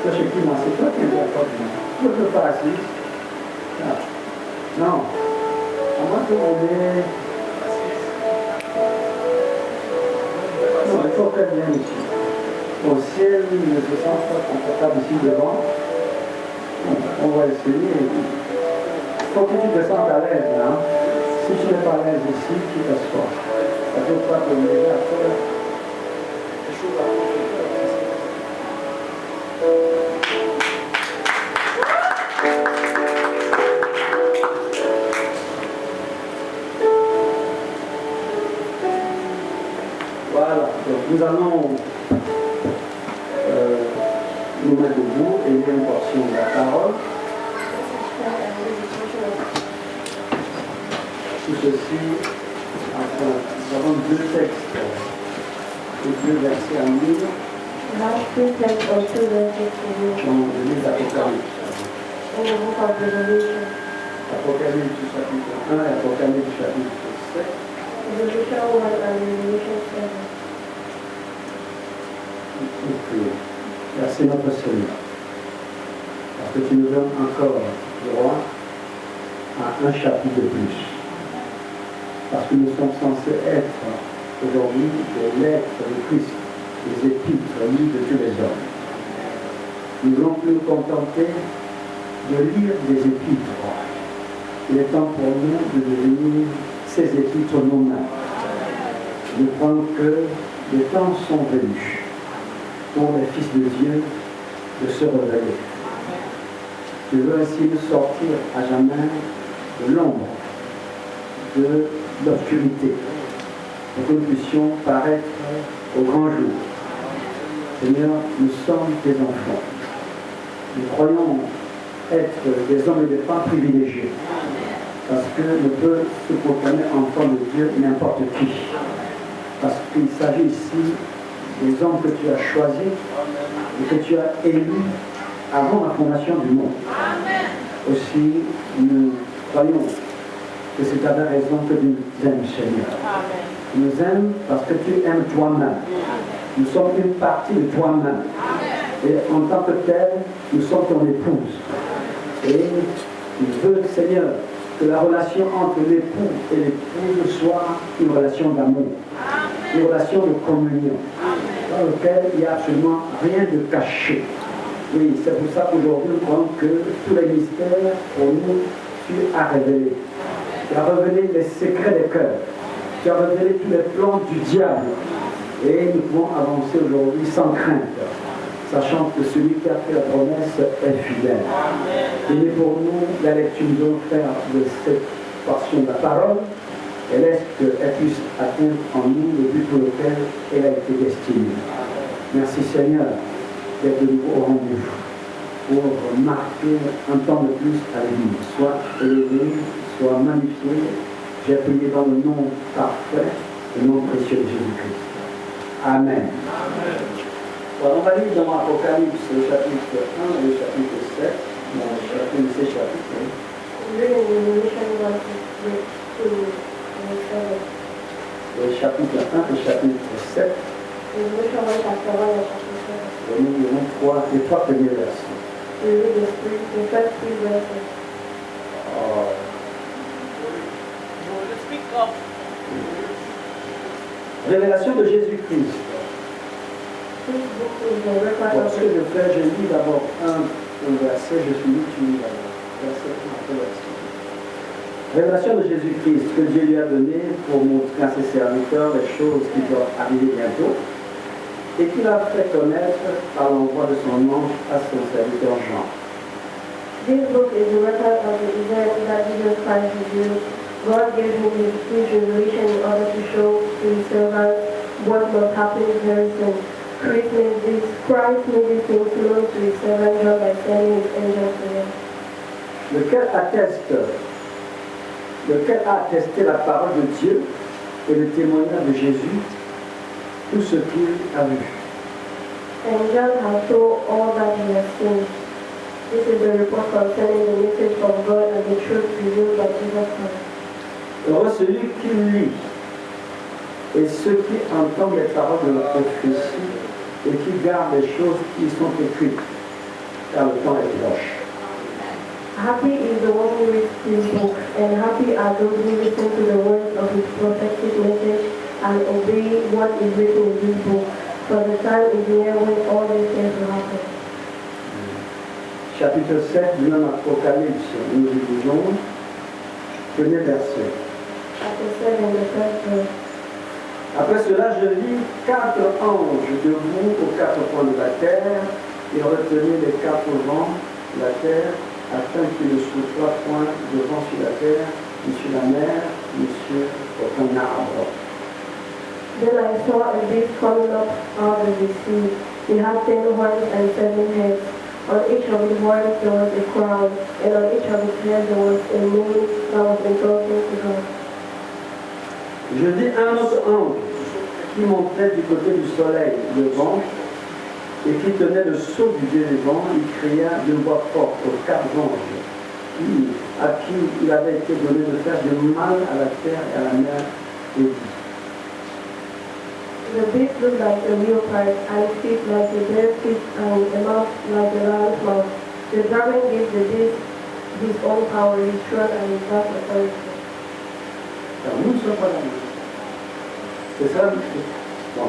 Ça, chez qui, moi, c'est toi qui es d'accord. Je ne peux pas assis. Non. À moins que on est. Non, il faut qu'elle vienne ici. Au ciel, il ne se sent pas confortable ici devant. On va essayer. Il faut que tu te sentes à l'aise là. Si tu n'es pas à l'aise ici, tu t'assois. Ça ne peut pas te lever à faire des choses à faire. Voilà, donc nous allons nous mettre debout et lire une portion de la parole. Tout ceci, enfin, nous avons deux textes et deux versets à lire dans le livre d'Apocalypse. Apocalypse du chapitre 1 et Apocalypse du chapitre 7. Merci notre Seigneur, parce que tu nous donnes encore droit à un chapitre de plus. Parce que nous sommes censés être aujourd'hui des lettres de Christ, des épîtres lues de tous les hommes. Nous voulons plus nous contenter de lire des épîtres. Il est temps pour nous de devenir ces épîtres nous-mêmes. Nous croyons que les temps sont venus pour les fils de Dieu de se révéler. Je veux ainsi nous sortir à jamais de l'ombre, de l'obscurité, pour que nous puissions paraître au grand jour. Seigneur, nous sommes tes enfants. Nous croyons être des hommes et des femmes privilégiés, parce que ne peut se proclamer enfant de Dieu n'importe qui. Parce qu'il s'agit ici des hommes que tu as choisis et que tu as élus avant la fondation du monde. Amen. Aussi, nous croyons que c'est ta raison que tu nous aimes, Seigneur. Amen. Tu nous aimes parce que tu aimes toi-même. Nous sommes une partie de toi-même. Et en tant que tel, nous sommes ton épouse. Et il veut, Seigneur, que la relation entre l'époux et l'épouse soit une relation d'amour, une relation de communion, dans laquelle il n'y a absolument rien de caché. Oui, c'est pour ça qu'aujourd'hui nous croyons que tous les mystères pour nous, tu as révélé. Tu as révélé les secrets des cœurs. Tu as révélé tous les plans du diable. Et nous pouvons avancer aujourd'hui sans crainte, sachant que celui qui a fait la promesse est fidèle. Il est pour nous la lecture que nous allons faire de cette portion de la parole, et laisse qu'elle puisse atteindre en nous le but pour lequel elle a été destinée. Merci Seigneur d'être de nouveau au rendez-vous pour marquer un temps de plus avec nous. Soit élevé, soit magnifié. J'ai prié dans le nom parfait, le nom précieux de Jésus-Christ. Amen. Amen. Voilà, on va lire dans Apocalypse le chapitre 1 et le chapitre 7. Dans chacun de ces chapitres. Le chapitre 1 et le chapitre 7. Et nous lirons les trois premiers versets. Révélation de Jésus-Christ. Pour ce que je fais, je lis d'abord un verset, je finis, tu lis d'abord. Verset après verset. Révélation de Jésus-Christ, que Dieu lui a donné pour montrer à ses serviteurs les choses qui doivent arriver bientôt, et qu'il a fait connaître par l'envoi de son ange à son serviteur Jean. This book is a record of the events that Jesus Christ revealed. God gave him his revelation in order to show to his servants what must happen very soon. Christ made these things known to his servant John by sending his angels to him. Lequel a attesté la parole de Dieu et le témoignage de Jésus, tout ce qu'il a vu. And John has told all that he has seen. This is the report concerning the message of God and the truth revealed by Jesus Christ. Heureux celui qui lit et ceux qui entendent les paroles de la prophétie et qui gardent les choses qui sont écrites, car le temps est proche. Happy is the one who reads his book, and happy are those who listen to the words of his prophetic message and obey what is written in this book. For the time is near when all these things will happen. Chapitre 7 du même Apocalypse, nous lisons, premier verset. Chapter 7 and the first verse. Après cela, je vis 4 anges debout aux 4 coins de la terre et retenaient les 4 vents de la terre afin qu'il ne souffle point de vent sur la terre, ni sur la mer, ni sur aucun arbre. Then I saw a beast coming up out of the sea. He had 10 horns and 7 heads. On each of his horns there was a crown, and on each of his heads there was a name that was exalted to God. Je vis un autre ange qui montait du côté du soleil levant et qui tenait le sceau du Dieu vivant. Il cria d'une voix forte aux 4 anges à qui il avait été donné de faire du mal à la terre et à la mer et dit: The beast looked like a leopard, and feet like a bear's feet, and a mouth like a lion's mouth. The dragon gave the beast his own power, his throne, and his vast authority. Alors nous ne sommes pas là. C'est ça, bon,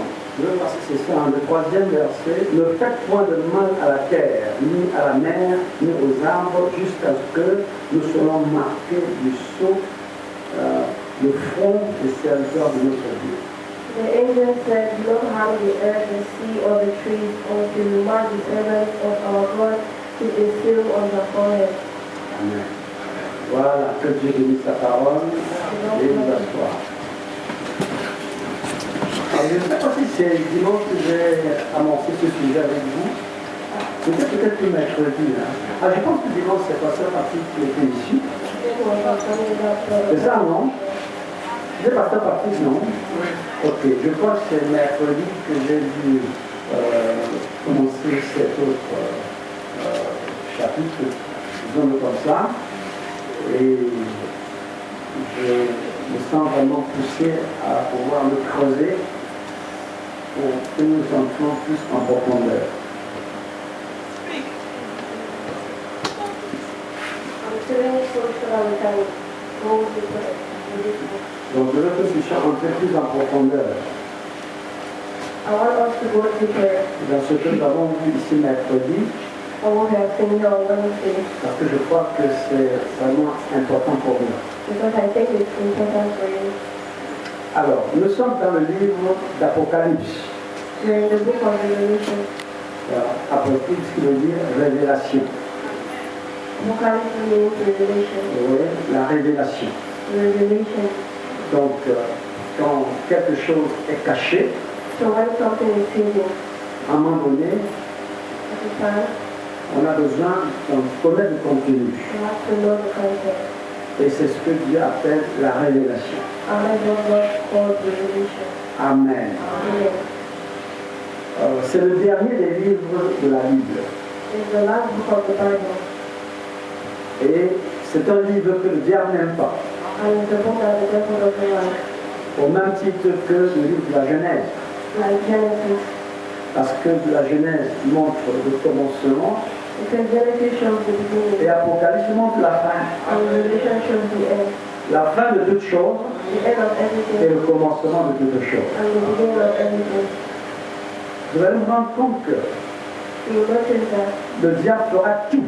c'est ça, le 3e verset. Ne faites point de mal à la terre, ni à la mer, ni aux arbres, jusqu'à ce que nous soyons marqués du sceau, le front des serviteurs de notre Dieu. The angel said, do not harm the earth, the sea, or the trees, until you mark the servants of our God with a seal on their forehead. Amen. Voilà, que Dieu bénisse sa parole et nous asseoir. Je ne sais pas si c'est dimanche que j'ai amorcé ce sujet avec vous. C'était peut-être le mercredi. Ah, je pense que dimanche, c'est pas ça partie qui était ici. C'est ça, non? C'est pas ça partie, non? Ok, je crois que c'est mercredi que j'ai dû commencer cet autre chapitre, disons-le comme ça. Et je me sens vraiment poussé à pouvoir me creuser pour que nous entrions plus en profondeur. Donc je veux que nous puissions entrer plus en profondeur I want us to go deeper. dans ce que nous avons vu ici mercredi, What we have seen here on Wednesday, parce que je crois que c'est vraiment important pour nous. because I think it's important for you. Alors, nous sommes dans le livre d'Apocalypse. We're in the book of Revelation. Apocalypse qui veut dire révélation. Apocalypse means revelation. Oui, la révélation. Revelation. Donc, quand quelque chose est caché, So when something is hidden, à un moment donné, at the time, on a besoin d'en connaître le contenu. you have to know the context. Et c'est ce que Dieu appelle la révélation. And that's what God calls revelation. Amen. Amen. C'est le dernier des livres de la Bible. It's the last book of the Bible. Et c'est un livre que le diable n'aime pas. And it's the book that the devil doesn't like. Au même titre que le livre de la Genèse. Like Genesis. Parce que la Genèse montre le commencement Because Genesis shows the beginning. et Apocalypse montre la fin. And Revelation shows the end. La fin de toutes choses The end of et everything. le commencement de toutes choses. And the beginning of everything. Vous allez vous rendre compte que You notice that le diable fera tout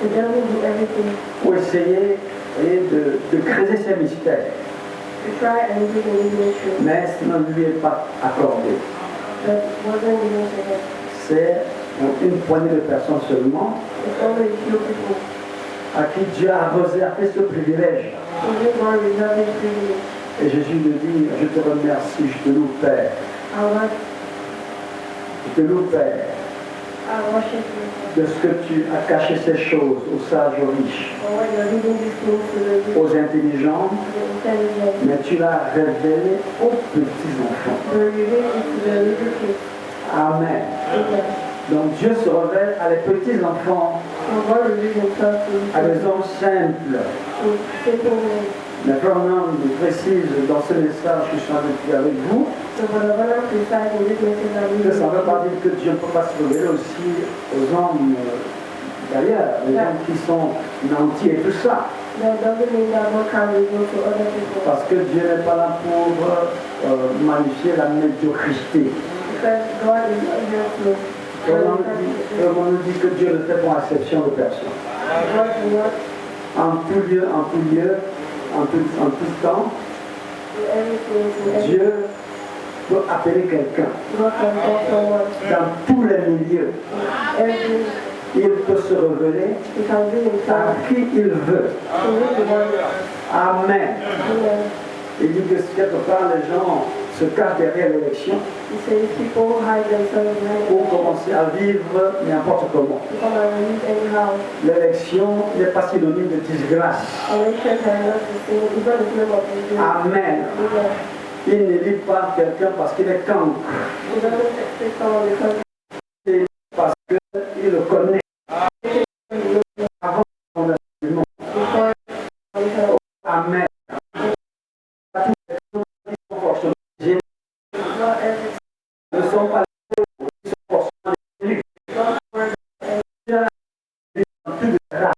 the devil will do everything pour essayer de creuser ces mystères. to try and do the mystery, Mais ce ne lui est pas accordé. but wasn't given to him. C'est une poignée de personnes seulement It's only a few people à qui Dieu a réservé ce privilège. who just want to reserve his privilege. Et Jésus lui dit, je te remercie, je te loue Père, I want, je te loue Père, I worship you de ce que tu as caché ces choses aux sages, aux riches, for what you're leading these things to the rich, aux intelligents, the intelligent, mais tu l'as révélé aux petits enfants. to reveal it to the little kids. Amen. Amen. Donc Dieu se révèle à les petits enfants, So God reveals himself to à the des hommes simples. simple ways. Mais Fernand nous précise dans ce message que je suis avec vous, So for the brother precise in this message that we que ça ne veut pas dire que Dieu ne peut pas se révéler aussi aux hommes l'extérieur, les gens qui sont nantis et tout ça. That doesn't mean that God can reveal to other people. Parce que Dieu n'est pas là pour magnifier la médiocrité. Because God is not here to. On nous dit que Dieu ne fait pour exception de personne. God is not. En tout lieu, en tout temps, Dieu peut appeler quelqu'un. God can call someone. Dans tous les milieux, Every. il peut se révéler He can do himself. à qui il veut. To who he wants. Amen. Amen. Il dit que quelque part les gens se cachent derrière l'élection He says people hide themselves pour behind. commencer à vivre n'importe comment. To come and live anyhow. L'élection n'est pas synonyme de disgrâce. Election cannot be seen. It's not the name of the Lord. Amen. Amen. Il n'élit pas quelqu'un parce qu'il est cancre, He doesn't take someone because parce qu'il le connaît avant son avènement. before Amen. Pas tous les gens qui sont forcément génies not every ne sont pas les gens qui sont forcément génies. Dans plus de grâce.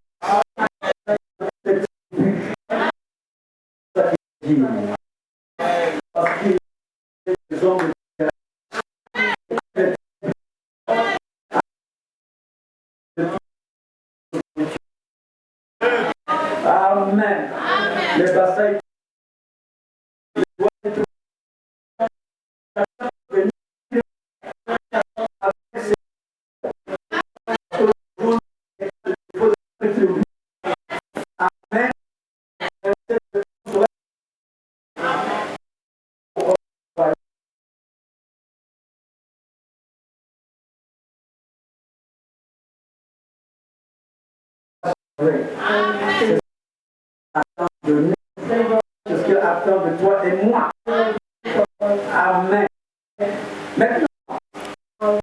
Parce qu'il y a des hommes de grâce. Amen. Les batailles. Amen. De nous, c'est ce qu'il attend de toi et moi. Amen. Maintenant, quand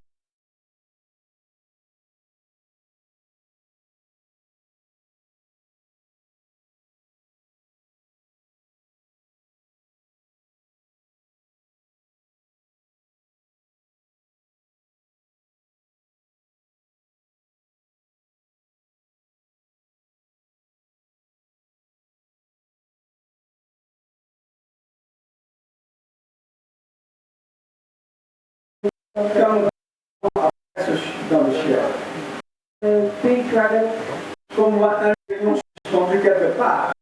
dans le ciel, the big dragon qu'on voit un lion suspendu quelque part,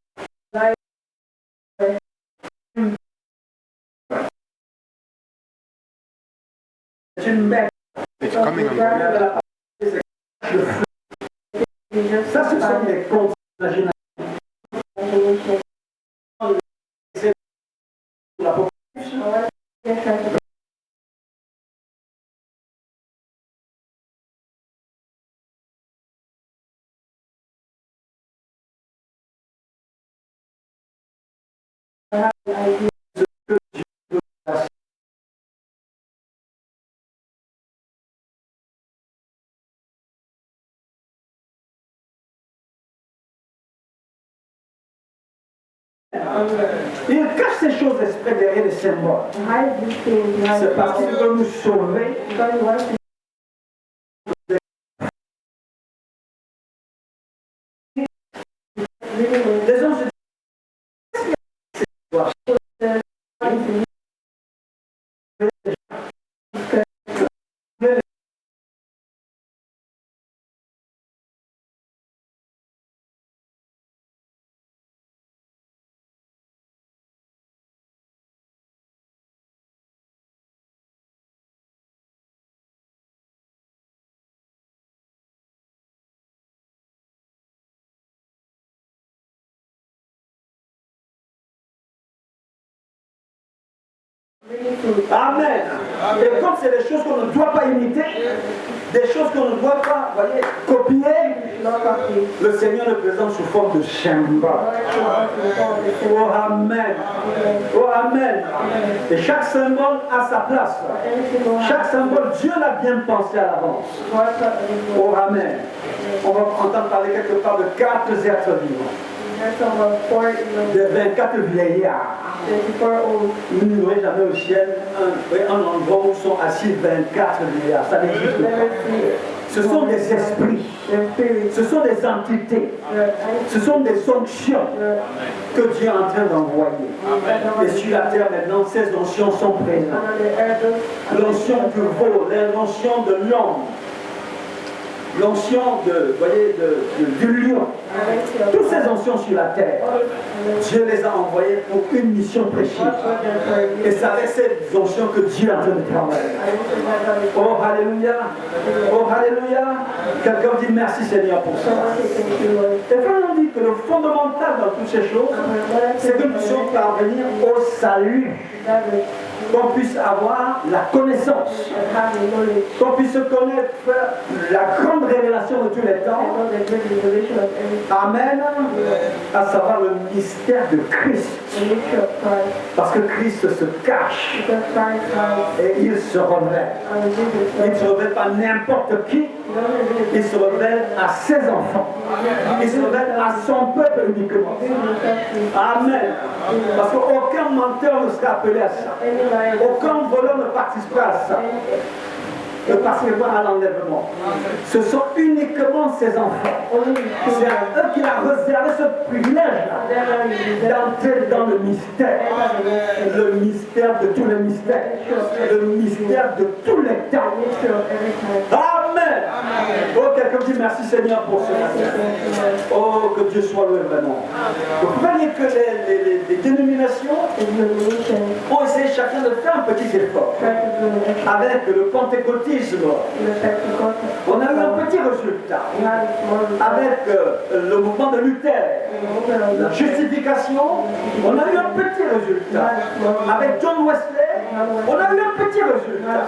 c'est une bête. It's coming on board. Ça, ce sont des contes d'imaginaire. Il cache ces choses exprès derrière les symboles. hide these things behind C'est parce qu'il veut nous sauver. because he wants to living in Les hommes se Amen. Et comme c'est des choses qu'on ne doit pas imiter, des choses qu'on ne doit pas, voyez, copier, not copy. le Seigneur le présente sous forme de symbole. Oh Amen. Oh Amen. Et chaque symbole a sa place. Chaque symbole, Dieu l'a bien pensé à l'avance. Oh Amen. On va entendre parler quelque part de 4 êtres vivants. De 24 vieillards. Vous n'aurez jamais au ciel un endroit où sont assis 24 vieillards. Ça n'existe pas. Ce sont des esprits. Ce sont des entités. Ce sont des onctions que Dieu est en train d'envoyer. Et sur la terre maintenant, ces onctions sont présentes. L'onction du veau, l'onction de l'homme, l'onction du lion. Toutes ces oncions sur la terre, Dieu les a envoyées pour une mission précise. Et c'est avec cette onction que Dieu est en train de travailler. Oh, alléluia. Oh, alléluia. Quelqu'un dit merci Seigneur pour ça. Et quand on dit que le fondamental dans toutes ces choses, c'est que nous puissions parvenir au salut. Qu'on puisse avoir la connaissance, qu'on puisse connaître la grande révélation de tous les temps. Amen. À savoir le mystère de Christ. Parce que Christ se cache et il se révèle. Il ne se révèle pas n'importe qui. Il se révèle à ses enfants. Il se révèle à son peuple uniquement. Amen. Parce qu'aucun menteur ne sera appelé à ça. Aucun voleur ne participera à ça. Ne participera à l'enlèvement. Ce sont uniquement ses enfants. C'est à eux qu'il a réservé ce privilège d'entrer dans le mystère. Le mystère de tous les mystères. Le mystère de tous les temps. Amen. Oh, quelqu'un dit merci Seigneur pour ce matin. Oh, que Dieu soit loué vraiment. Vous voyez que les dénominations ont essayé chacun de faire un petit effort. Avec le pentecôtisme, on a eu un petit résultat. Avec le mouvement de Luther, la justification, on a eu un petit résultat. Avec John Wesley, on a eu un petit résultat.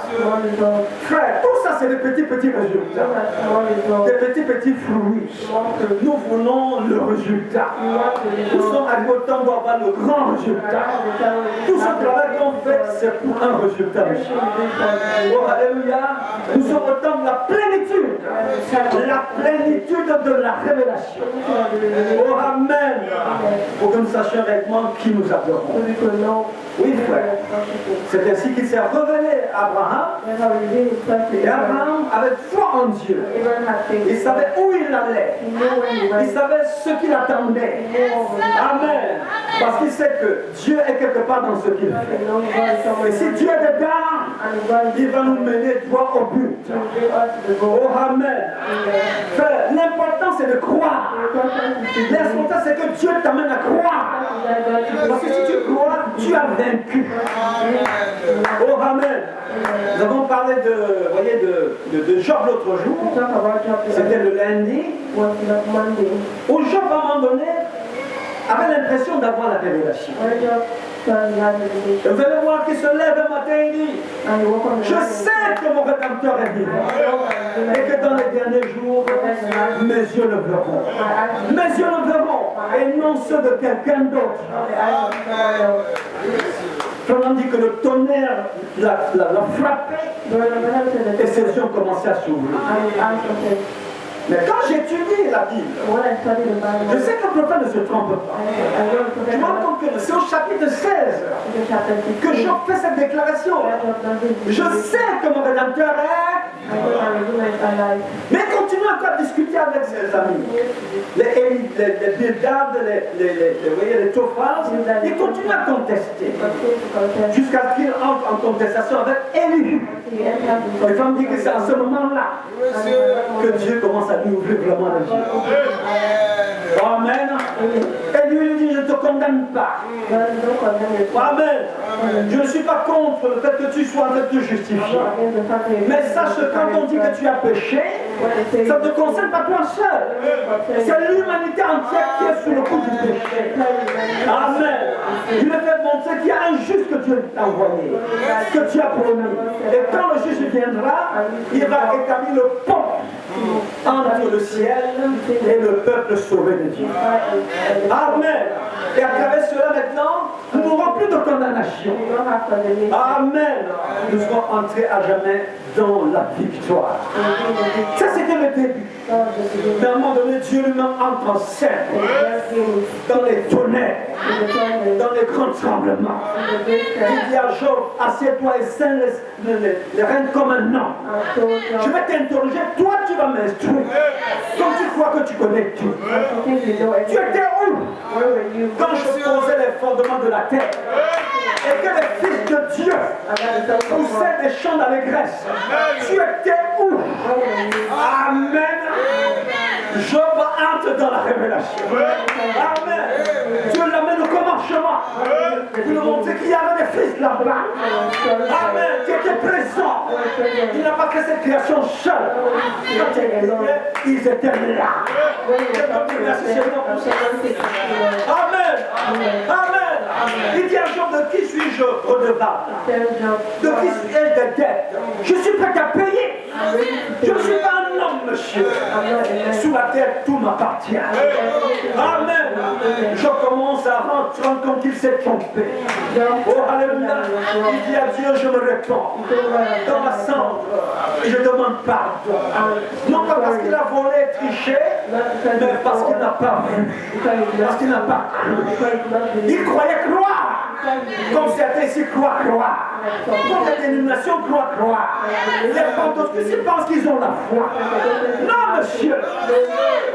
Frère, tout ça c'est des petits résultats. Des petits fruits. Nous voulons le résultat. Nous sommes arrivés au temps d'avoir le grand résultat. Tout ce travail qu'on fait, c'est pour un résultat. Oh, alléluia. Nous sommes au temps de la plénitude. La plénitude de la révélation. Oh, amen. Pour que nous sachions réellement qui nous adorons. Oui, frère. C'est ainsi qu'il s'est révélé à Abraham. Et Abraham avait foi en Dieu. Il savait où il allait. Il savait ce qu'il attendait. Amen. Parce qu'il sait que Dieu est quelque part dans ce qu'il fait. Et si Dieu est dedans, il va nous mener droit au but. Oh, amen. Frère, l'important c'est de croire. L'important c'est que Dieu t'amène à croire. Parce que si tu crois, tu as vaincu. Oh, amen. Nous avons parlé de Job l'autre jour. C'était le lundi. Où Job, à un moment donné, avait l'impression d'avoir la révélation. Et vous allez voir qu'il se lève un matin et dit, je sais que mon Rédempteur est vivant. Et que dans les derniers jours, mes yeux le verront. Mes yeux le verront. Et non ceux de quelqu'un d'autre. On dit que le tonnerre l'a frappé et ses yeux ont commencé à s'ouvrir. Mais quand j'étudie la Bible, je sais que le prophète ne se trompe pas. Je me rends compte que c'est au chapitre 16 que Job fait cette déclaration. Je sais que mon Rédempteur est... Mais il continue encore à discuter avec ses amis. Les Bildad, les Tophaz, il continue à contester. Jusqu'à ce qu'il entre en contestation avec Élie. Les femmes disent que c'est à ce moment-là que Dieu commence à lui ouvrir vraiment les yeux. Amen. Et lui dit, je ne te condamne pas. Amen. Je ne suis pas contre le fait que tu sois en train de te justifier. Mais sache que quand on dit que tu as péché, ça ne te concerne pas toi seul. C'est l'humanité entière qui est sous le coup du péché. Amen. Il me fait montrer qu'il y a un juste que Dieu t'a envoyé, que tu as promis. Et quand le juge viendra, il va établir le pont entre le ciel et le peuple sauvé de Dieu. Amen. Et à travers cela maintenant, nous n'aurons plus de condamnation. Amen. Nous serons entrés à jamais dans la victoire. Ça c'était le début. Mais à un moment donné, Dieu lui-même entre en scène dans les tonnerres, dans les grands tremblements. Il dit à Job, assieds-toi et scène les rênes comme un homme. Je vais t'interroger, toi tu vas m'instruire. Comme tu crois que tu connais tout. Tu étais où quand je posais les fondements de la terre et que les fils de Dieu poussaient des chants d'allégresse? Tu étais où? Amen. Job entre dans la révélation. Amen. Dieu l'amène au commencement. Pour lui montrer qu'il y avait des fils là-bas. Amen. Qui étaient présents. Il n'a pas fait cette création seule. Quand il est créé, ils étaient là. Amen. Amen. Il dit à Job, de qui suis-je redevable? De qui suis-je de dette? Je suis prêt à payer. Je ne suis pas un homme, monsieur. Sous la terre, tout m'appartient. Amen. Je commence à rendre compte qu'il s'est trompé. Oh, alléluia. Il dit à Dieu, je me répands dans la cendre et je demande pardon. Non pas parce qu'il a volé, triché, mais parce qu'il n'a pas vu. Parce qu'il n'a pas cru. Il croyait croire. Comme certains ici croient croire. Comme la dénomination croit croire. Les pentecôtistes pensent qu'ils ont la foi. Non, monsieur.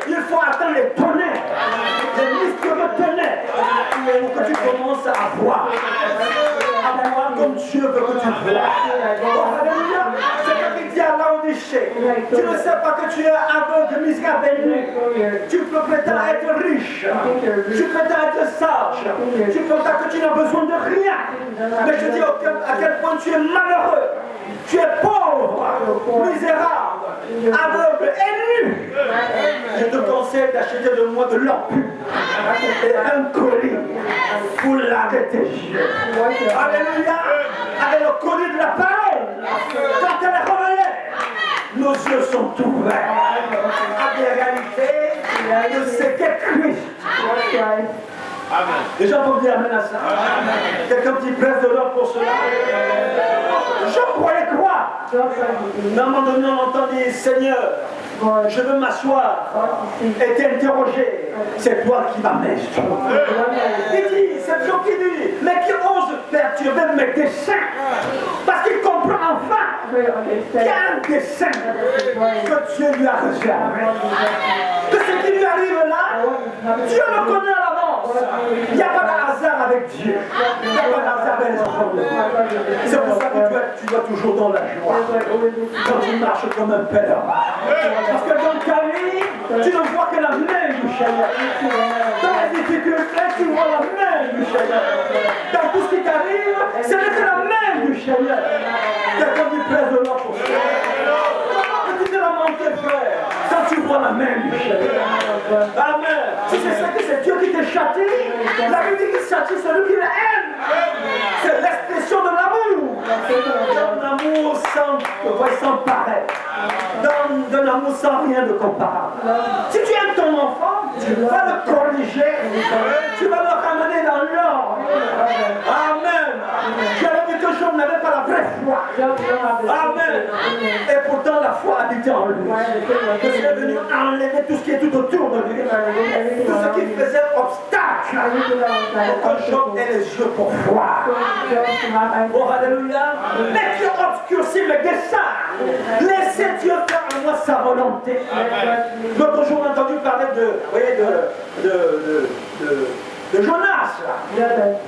Il faut attendre les tonnerres. Les mystérieux tonnerres. Pour que tu commences à voir. À voir comme Dieu veut que tu vois. Oh, alléluia. C'est comme il dit à Laodicée. Tu ne sais pas que tu es aveugle, misérable et nu. Tu peux prétendre être riche. Tu prétends être sage. Tu prétends que tu n'as besoin de rien. Mais je dis à quel point tu es malheureux. Tu es pauvre, misérable, aveugle et nu. Je te conseille d'acheter de moi de l'or pur et un colis pour laver tes yeux. Alléluia. Avec le colis de la parole, quand elle est révélée, nos yeux sont ouverts à des réalités de ce qu'est Christ. Amen. Les gens peuvent dire amen à ça. Quelqu'un qui presse de l'or pour cela. Je croyais croire. Mais à un moment donné, on entend dire, Seigneur, je veux m'asseoir et t'interroger. C'est toi qui vas m'instruire. Il dit, c'est Dieu qui dit, mais qui ose perturber mes desseins. Parce qu'il comprend enfin qu'il y a un dessein que Dieu lui a réservé. Que ce qui lui arrive là, Dieu le connaît à l'avance. Il n'y a pas de hasard avec Dieu. Il n'y a pas de hasard avec les enfants de Dieu. C'est pour ça que tu dois toujours dans la joie. Quand tu marches comme un pèlerin. Parce que dans ta vie, tu ne vois que la main du Seigneur. Dans les difficultés, tu vois la main du Seigneur. Dans tout ce qui t'arrive, ce n'est que la main du Seigneur. Quelqu'un qui presse de l'or pour ça. Comment tu te la monter, frère, quand tu vois la main du Seigneur? Amen. Si c'est ça que c'est Dieu qui te châtie, la Bible dit qu'il châtie celui qui l'aime. C'est l'expression de l'amour. D'un amour sans pareil. D'un amour sans rien de comparable. Si tu aimes ton enfant, tu vas le corriger. Tu vas le ramener dans l'ordre. Amen. J'avais dit que Job n'avait pas la vraie foi. Amen. Et pourtant la foi habitait en lui. Il est venu enlever tout ce qui est tout autour de lui. Tout ce qui faisait obstacle pour que Job ait les yeux pour voir. Oh, alléluia. Mais Dieu obscurcit mes desseins. Laissez Dieu faire en moi sa volonté. L'autre jour, on a entendu parler de Jonas.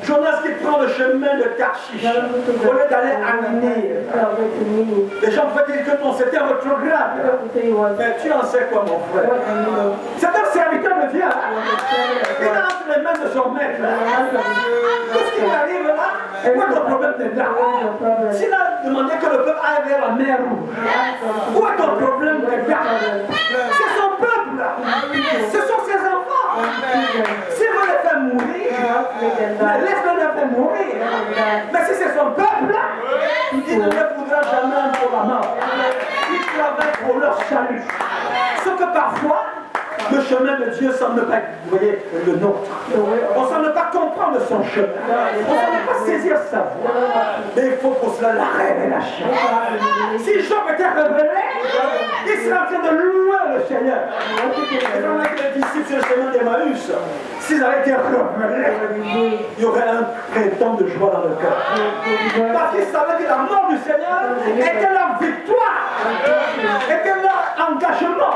Jonas qui prend le chemin de Tarshish au lieu d'aller à Ninive. Les gens pouvaient dire que non, c'était rétrograde. Mais tu en sais quoi, mon frère? C'est un serviteur de Dieu. Il a entre les mains de son maître. Tout ce qui lui arrive là, où est ton problème de là? S'il a demandé que le peuple aille vers la mer Rouge, où est ton problème de là? C'est son peuple. Ce sont ses enfants. S'il veut les faire mourir, laisse-le les faire mourir. Mais si c'est son peuple, il ne les voudra jamais pour la mort. Il travaille pour leur salut. Sauf que parfois, le chemin de Dieu semble pas être, vous voyez, le nôtre. On ne semble pas comprendre son chemin. On ne semble pas saisir sa voie. Mais il faut pour cela la révélation. Si Job était révélé, il serait en train de louer le Seigneur. Seigneur. Et pendant que les disciples sur le chemin d'Emmaüs, s'ils avaient été révélés, il y aurait un printemps de joie dans le cœur. Parce qu'ils savaient que la mort du Seigneur était leur victoire, était leur engagement,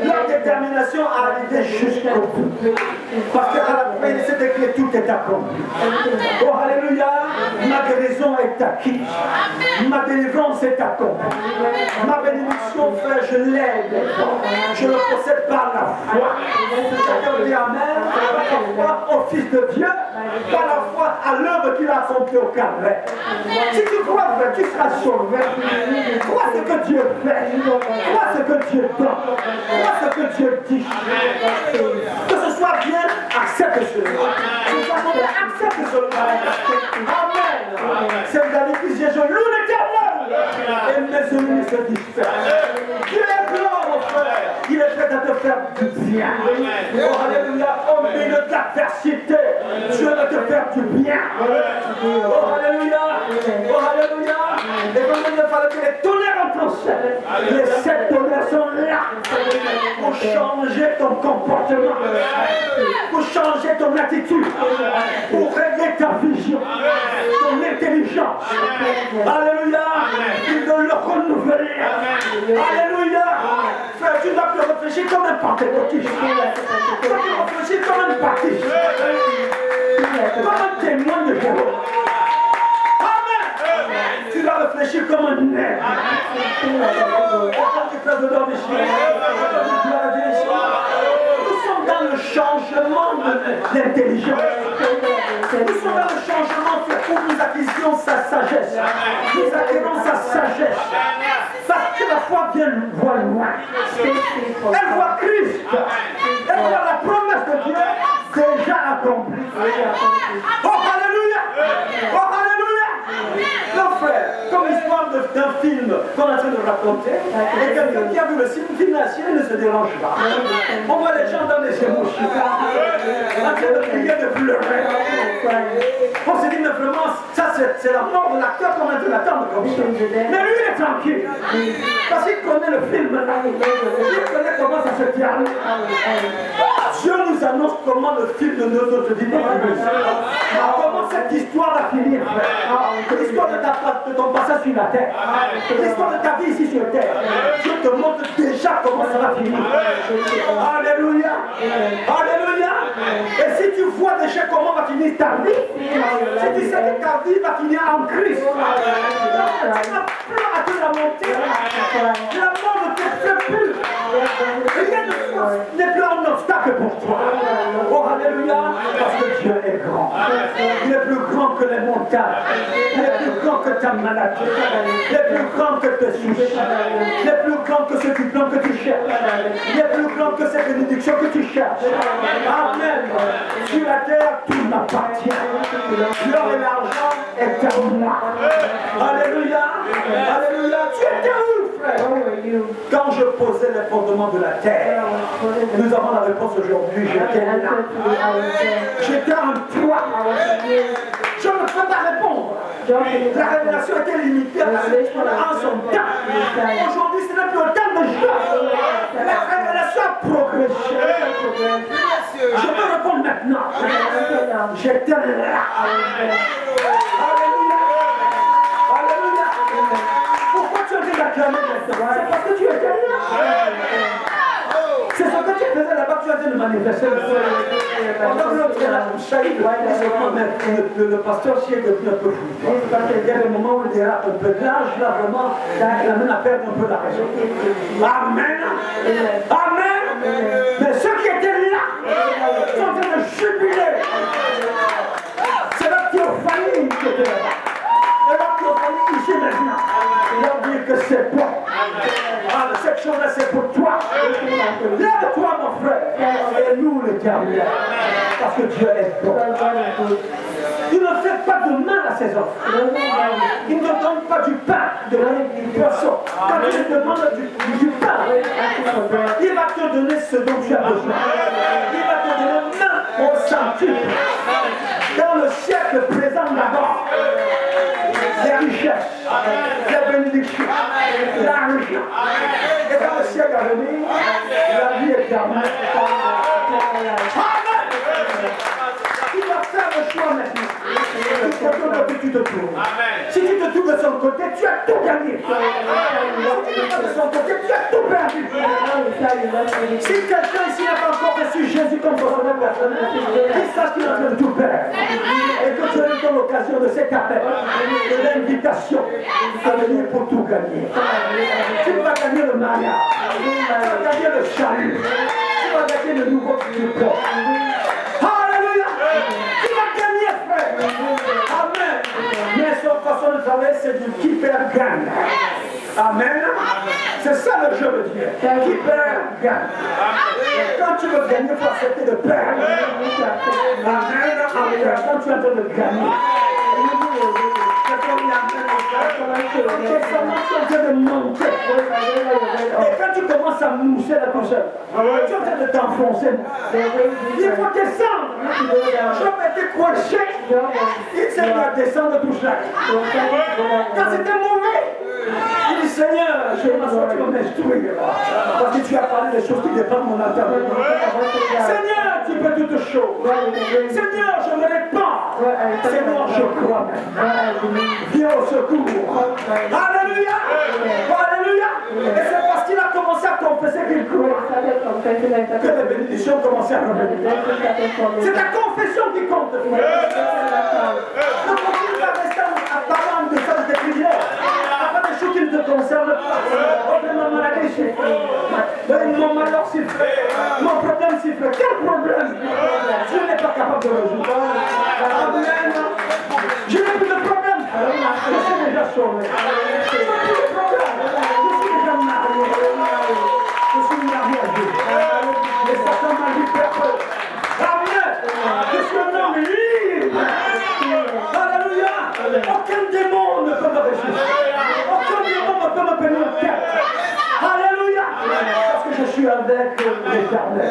leur détermination à arriver jusqu'au bout. Parce qu'à la fin, c'était que tout est accompli. Oh, alléluia, ma guérison est acquise. Ma délivrance est accomplie. Ma bénédiction, frère, je l'aide. Je le possède par la foi. Chacun dit Amen. Par la foi au Fils de Dieu, par la foi à l'œuvre qu'il a accomplie au Calvaire. Si tu crois, frère, tu seras sauvé. Crois ce que Dieu fait. Crois ce que Dieu donne. Crois ce que Dieu dit. Que ce soit bien, accepte cela. Que ce soit mauvais, accepte cela. Amen. C'est David qui dit, je loue l'Éternel. Et mes ennemis se dispersent. Dieu est grand, mon frère. Il est prêt à te faire du bien. Oh, alléluia. Au milieu de l'adversité, Dieu va te faire du bien. Oh, alléluia. Oh, alléluia. Et comme il fallait que les tonnerres entrent en scène, les 7 tonnerres sont là pour changer ton comportement, pour changer ton attitude, pour régler ta vision, ton intelligence. Alléluia. Il veut le renouveler. Alléluia. Frère, tu dois te réfléchir comme un pentecôtiste. Tu dois te réfléchir comme un baptiste. Comme un témoin de Jéhovah. Amen. Tu dois réfléchir comme un nègre. Quand tu fais de l'homme ici, nous sommes dans le changement de l'intelligence. Nous sommes dans le changement pour que nous acquissions sa sagesse. Nous acquérons sa sagesse. Parce que la foi vient voir loin. Elle voit Christ. Elle voit la promesse de Dieu déjà accomplie. Oh, alléluia! Oh, alléluia! Non, frère, comme l'histoire d'un film qu'on est en train de raconter, et quelqu'un qui a vu le film national ne se dérange pas. On voit les gens dans les émotions, en train de prier, de pleurer. On se dit, mais vraiment, ça c'est la mort de l'acteur qu'on est en train d'attendre comme ça. Mais lui, il est tranquille. Parce qu'il connaît le film. Il connaît comment ça se termine. Dieu nous annonce comment le film de notre vie va finir. Comment cette histoire va finir. L'histoire de ton passage sur la terre. L'histoire de ta vie ici sur terre. Dieu te montre déjà comment ça va finir. Alléluia. Alléluia. Et si tu vois déjà comment va finir ta vie, si tu sais que ta vie va finir en Christ, tu n'as plus à te lamenter. La mort ne te fait plus. Rien n'est plus un obstacle pour toi. Oh, alléluia. Parce que Dieu est grand. Il est plus grand que les montagnes. Il est plus grand que ta maladie. Il est plus grand que tes soucis. Il est plus grand que ce diplôme que tu cherches. Il est plus grand que cette bénédiction que tu cherches. Amen. Sur la terre, tout m'appartient. L'or et l'argent est à moi. Alléluia. Alléluia. Tu étais où, frère? Quand je posais les fondements de la terre, nous avons la réponse aujourd'hui. J'étais là. J'étais en toi. Je ne peux pas répondre. La révélation était limitée en son temps. Aujourd'hui, ce n'est plus le temps de jeu. La révélation a progressé. Je peux répondre maintenant. J'étais là. Alléluia. Alléluia. Pourquoi tu as dit d'acclamer maintenant? C'est parce que tu étais là. C'est ce que tu faisais là-bas, tu as dit de manifester. Pendant que l'autre est là, le pasteur s'y est devenu un peu fou. Il y a des moments où il dérape un peu. Là, vraiment, il amène à perdre un peu la raison. Amen. Amen. Mais ceux qui étaient là sont en train de jubiler. C'est la théophanie qui était là-bas. Et la théophanie ici maintenant. Il va dire que c'est bon. Ah, cette chose-là, c'est pour toi. Lève-toi, mon frère. Et nous, l'Éternel. Parce que Dieu est bon. Il ne fait pas de mal à ses enfants. Il ne donne pas du pain de la poisson. Quand tu lui demandes du pain, il va te donner ce dont tu as besoin. Il va te donner main au centuple. Dans le siècle présent d'abord, les richesses, les bénédictions, l'argent. Et dans le siècle à venir, la éternel. Amen. Tu dois faire le choix maintenant. De ton côté, tu te trouves. Si tu te trouves de son côté, tu as tout gagné. Si tu n'es pas de son côté, tu as tout perdu. Si quelqu'un ici n'a pas encore reçu Jésus comme son sauveur personnel, il sache qu'il est en train de tout perdre. Et que tu as eu l'occasion de cet appel, de l'invitation à venir pour tout gagner. Tu vas gagner le mariage, tu vas gagner le salut, tu vas gagner le nouveau support. Alléluia! Tu vas gagner, frère. Amen. Mais son façon de travailler, c'est du qui perd gagne. Amen. C'est ça le jeu de Dieu. Qui perd gagne. Quand tu veux gagner, il faut accepter de perdre. Amen. Quand tu es en train de gagner. De monter. Et quand tu commences à mousser la couche, tu es en train de t'enfoncer. Il faut descendre. Job était coincé. Il s'est mis à descendre tout ça. Quand c'était mauvais, il dit Seigneur, je vais m'asseoir, tu vas m'instruire. Parce que tu as parlé des choses qui dépendent de mon intérieur. Seigneur, tu peux toutes choses. Seigneur, je me répands. Seigneur, je crois. Viens au secours. Alléluia. Alléluia. Et c'est parce qu'il a commencé à confesser qu'il croit que les bénédictions commençaient à revenir. C'est ta confession qui compte. Ne continue pas à rester en parlant de ça, de tes prières. Pas des choses qui ne te concernent pas. Mon maladie, c'est fait. Mon malheur, c'est fait. Mon problème, c'est fait. Quel problème? Je n'ai pas capable de résoudre. Amen. Je n'ai plus de problème. Je suis déjà sauvé. Je n'ai plus de problème. Je suis déjà marié. Je suis marié à Dieu. Et Satan m'a libéré. Amen. Je suis un homme libre. Alléluia. Aucun démon ne peut me résister. Aucun démon ne peut me pénétrer la tête. Alléluia. Parce que je suis avec l'Éternel.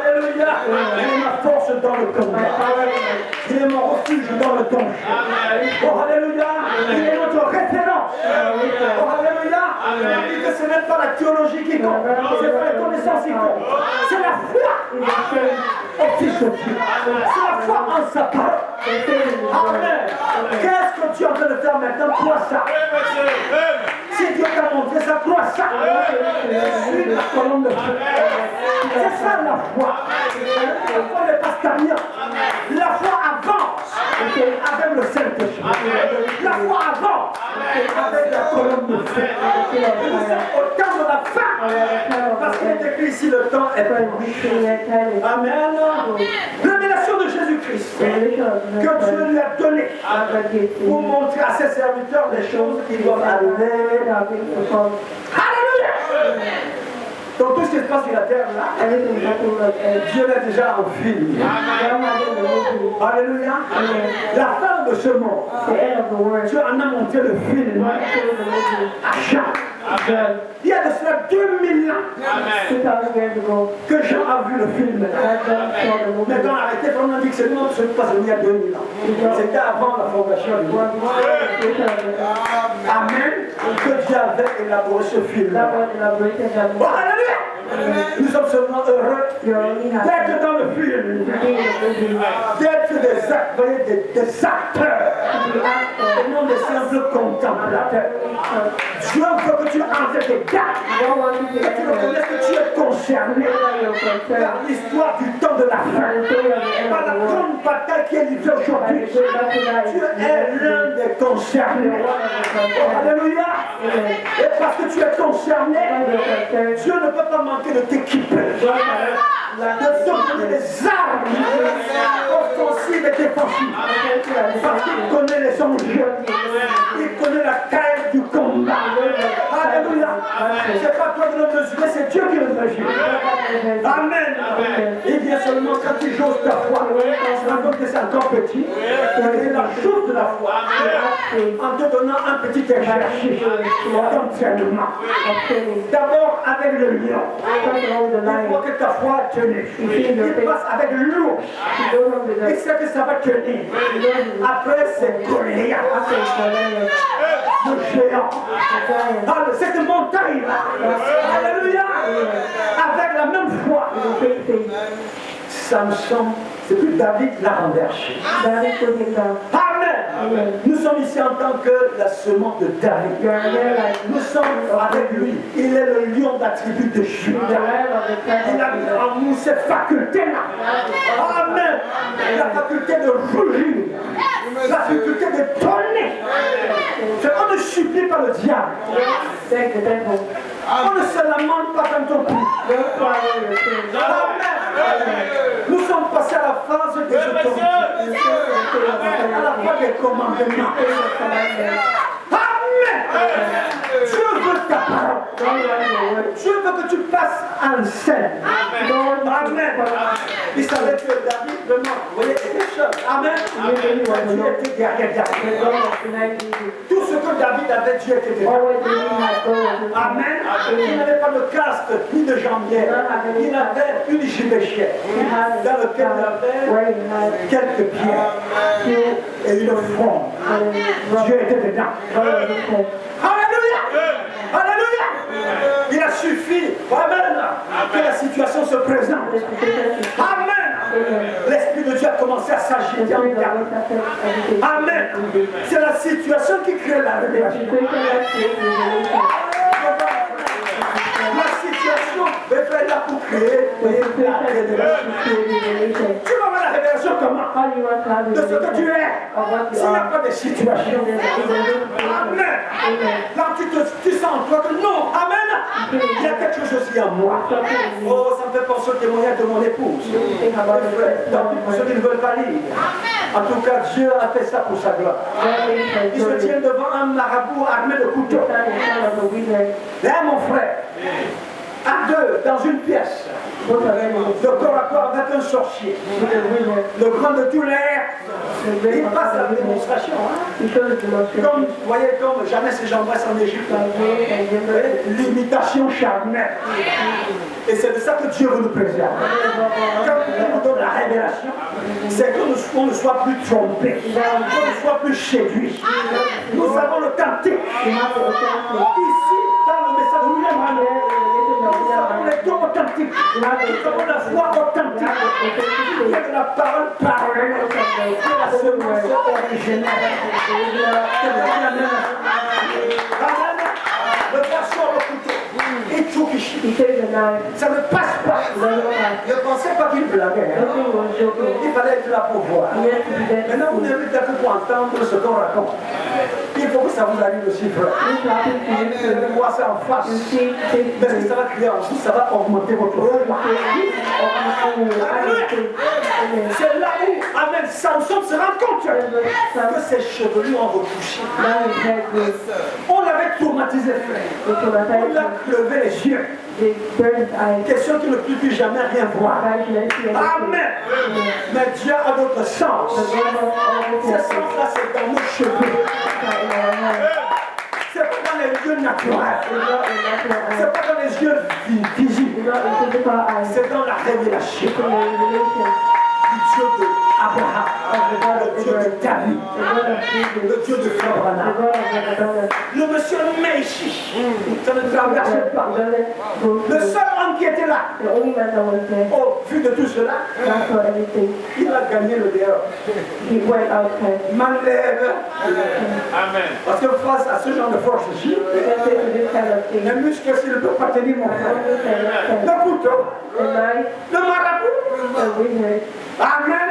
Alléluia. Il est ma force dans le combat. Il est mon refuge dans le danger. Oh, alléluia. Il est notre référence. Oh, alléluia. Il dit que ce n'est pas la théologie qui compte. Ce n'est pas la connaissance qui compte. C'est la foi au Fils de Dieu. C'est la foi en sa parole. Amen. Qu'est-ce que tu es en train de faire maintenant? Crois ça. Si Dieu t'a montré ça, crois ça. Suis la colonne de Dieu. C'est ça la foi. La foi n'est pas stagnante. La foi avance avec le Saint-Esprit. La foi avance avec la colonne de feu. Nous sommes au temps de la fin. Parce qu'il est écrit ici, le temps est proche. Amen. Révélation de Jésus-Christ que Dieu lui a donné pour montrer à ses serviteurs les choses qui doivent arriver. Alléluia. Donc tout ce qui se passe sur la terre là, Dieu l'a déjà en film. Alléluia. La fin de ce monde, Dieu en a montré le film à Jean. Il y a de cela 2000 ans que Jean a vu le film. Mais quand on a arrêté, on a dit que c'est non, ce n'est pas il y a 2000 ans. C'était avant la formation du monde. Amen. Que Dieu avait élaboré ce film. Oh, alléluia. Nous sommes seulement heureux d'être dans le film, d'être des acteurs et non des simples contemplateurs. Dieu veut que tu entres tes gardes, que tu reconnaisses que tu es concerné par l'histoire du temps de la fin, par la grande bataille qui est livrée aujourd'hui. Tu es l'un des concernés. Alléluia. Et parce que tu es concerné, Dieu ne peut pas manquer de t'équiper, de te donner des armes offensives et défensives. Parce qu'il connaît les enjeux, il connaît la taille du combat. Alléluia. C'est pas toi de le mesurer, c'est Dieu qui le mesure. Amen. Il vient seulement quand tu joses ta foi. Tu te rends compte que c'est encore petit. Il la chose de la foi en te donnant un petit exercice d'entraînement. D'abord avec le lion. Il faut que ta foi tenue. Il passe avec l'ours. Il sait que ça va tenir. Après c'est Goliath. Le géant. Cette montagne là. Alléluia. Avec la même Samson, c'est plus David l'a renversé. David put him down. Amen. Nous sommes ici en tant que la semence de David. You are here like Nous sommes avec lui. Il est le lion de la tribu de the Juda. lion of the tribe Il a of mis Judah. en nous cette faculté-là. Amen. La faculté de rugir. La faculté de donner. On ne supplie pas le diable. Thank the devil. On ne se lamente pas quand on prie. Don't cry when you're praying. Amen. Nous sommes passés à la phase des autorités. À la fois des commandements. Amen. Dieu veut ta parole. Dieu veut que tu passes en scène. Amen. Il savait que David, vraiment, vous voyez, était seul. Amen. Dieu était derrière David. Tout ce que David avait, Dieu était derrière. Amen. Il n'avait pas de casque ni de jambière. Il avait une gibéchette dans laquelle il avait quelques pierres et une fronde. Dieu était dedans. Alléluia! Alléluia! Il a suffi, amen, que la situation se présente. Amen! L'Esprit de Dieu a commencé à s'agiter en garde. Amen! C'est la situation qui crée la révélation. La situation est là pour créer la révélation. Tu vas voir la révélation comment? De ce que tu es. S'il n'y a pas de situation. Amen. Là, tu sens en toi que non. Amen. Il y a quelque chose aussi en moi. Oh, ça me fait penser au témoignage de mon épouse. Tant pis pour ceux qui ne veulent pas lire. En tout cas, Dieu a fait ça pour sa gloire. Il se tient devant un marabout armé de couteaux. Là, mon frère, à deux, dans une pièce, de corps à corps avec un sorcier, le grand de tous l'air, il passe la démonstration. Comme, vous voyez, comme jamais ces gens en Égypte. L'imitation charnelle. Et c'est de ça que Dieu veut nous préserver. Quand il nous donne la révélation, c'est qu'on ne soit plus trompé, qu'on ne soit plus séduit. Nous avons l'authentique. Ici, dans le message de William Hannon, nous avons les dons authentiques. Nous avons la foi authentique. Il y a de la parole parlée. C'est la semence originale. Amen. Le gars sort le couteau. Il trouve qu'il chie. Ça ne passe pas. Ne pensez pas qu'il blaguait. Il fallait être là pour voir. Maintenant, vous n'avez pas pour entendre ce qu'on raconte. Il faut que ça vous arrive aussi, frère. Vous allez voir ça en face. Parce que ça va créer en vous, ça va augmenter votre foi. C'est là où, amen, Samson se rend compte que ses chevelures ont retouché. On l'avait traumatisé, frère. On l'a levé les yeux. Question qu'il ne peut plus jamais rien voir. Amen. Mais Dieu a d'autres sens. Ces sens-là, c'est dans nos cheveux. C'est pas dans les yeux naturels. C'est pas dans les yeux visibles. C'est dans la révélation. Du Dieu d'Abraham, le Dieu de David, le Dieu de Abraham. Le monsieur Meïchi, ça ne traversait pas. Le seul homme qui était là, au vu de tout cela, il a gagné le dehors. M'enlève. Amen. Parce que face à ce genre de force ici, le muscle, s'il ne peut pas tenir mon frère, le couteau, le marabout. Amen.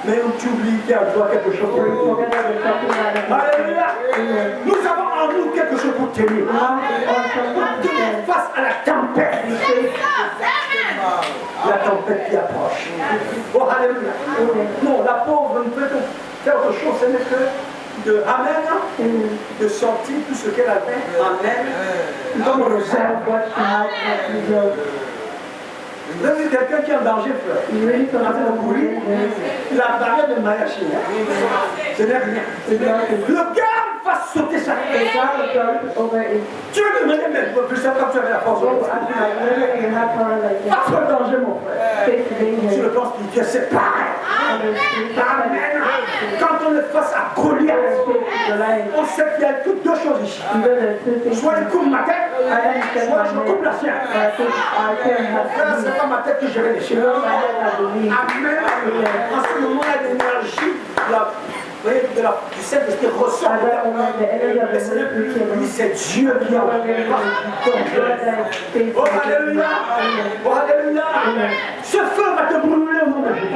Mais tu oublies qu'il y a en toi quelque chose pour tenir. Alléluia. Nous avons en nous quelque chose pour tenir. Pour tenir face à la tempête. La tempête qui approche. Oh, alléluia. Non, la pauvre ne peut faire autre chose, ce n'est que de Amen, de sortir tout ce qu'elle avait. Amen. Comme réserve. Vous avez quelqu'un qui est en danger, frère. Il est en train de courir. La barrière de Mayachi, ce n'est rien. Le gars va sauter sa tête. Tu veux demander, mais je ne sais pas que tu avais la force. Pas de danger, mon frère. Sur le plan spirituel, c'est pareil. Amen. Quand on est face à Goliath, on sait qu'il y a que deux choses ici. Soit il coupe ma tête, soit je coupe la sienne. Frère, c'est pas ma tête que je vais lécher. Amen. En ce moment-là, l'énergie du Saint-Esprit ressort. Mais ce n'est plus lui, c'est Dieu qui a oh, alléluia. Oh, alléluia. Ce feu va te brûler au nom de Jésus.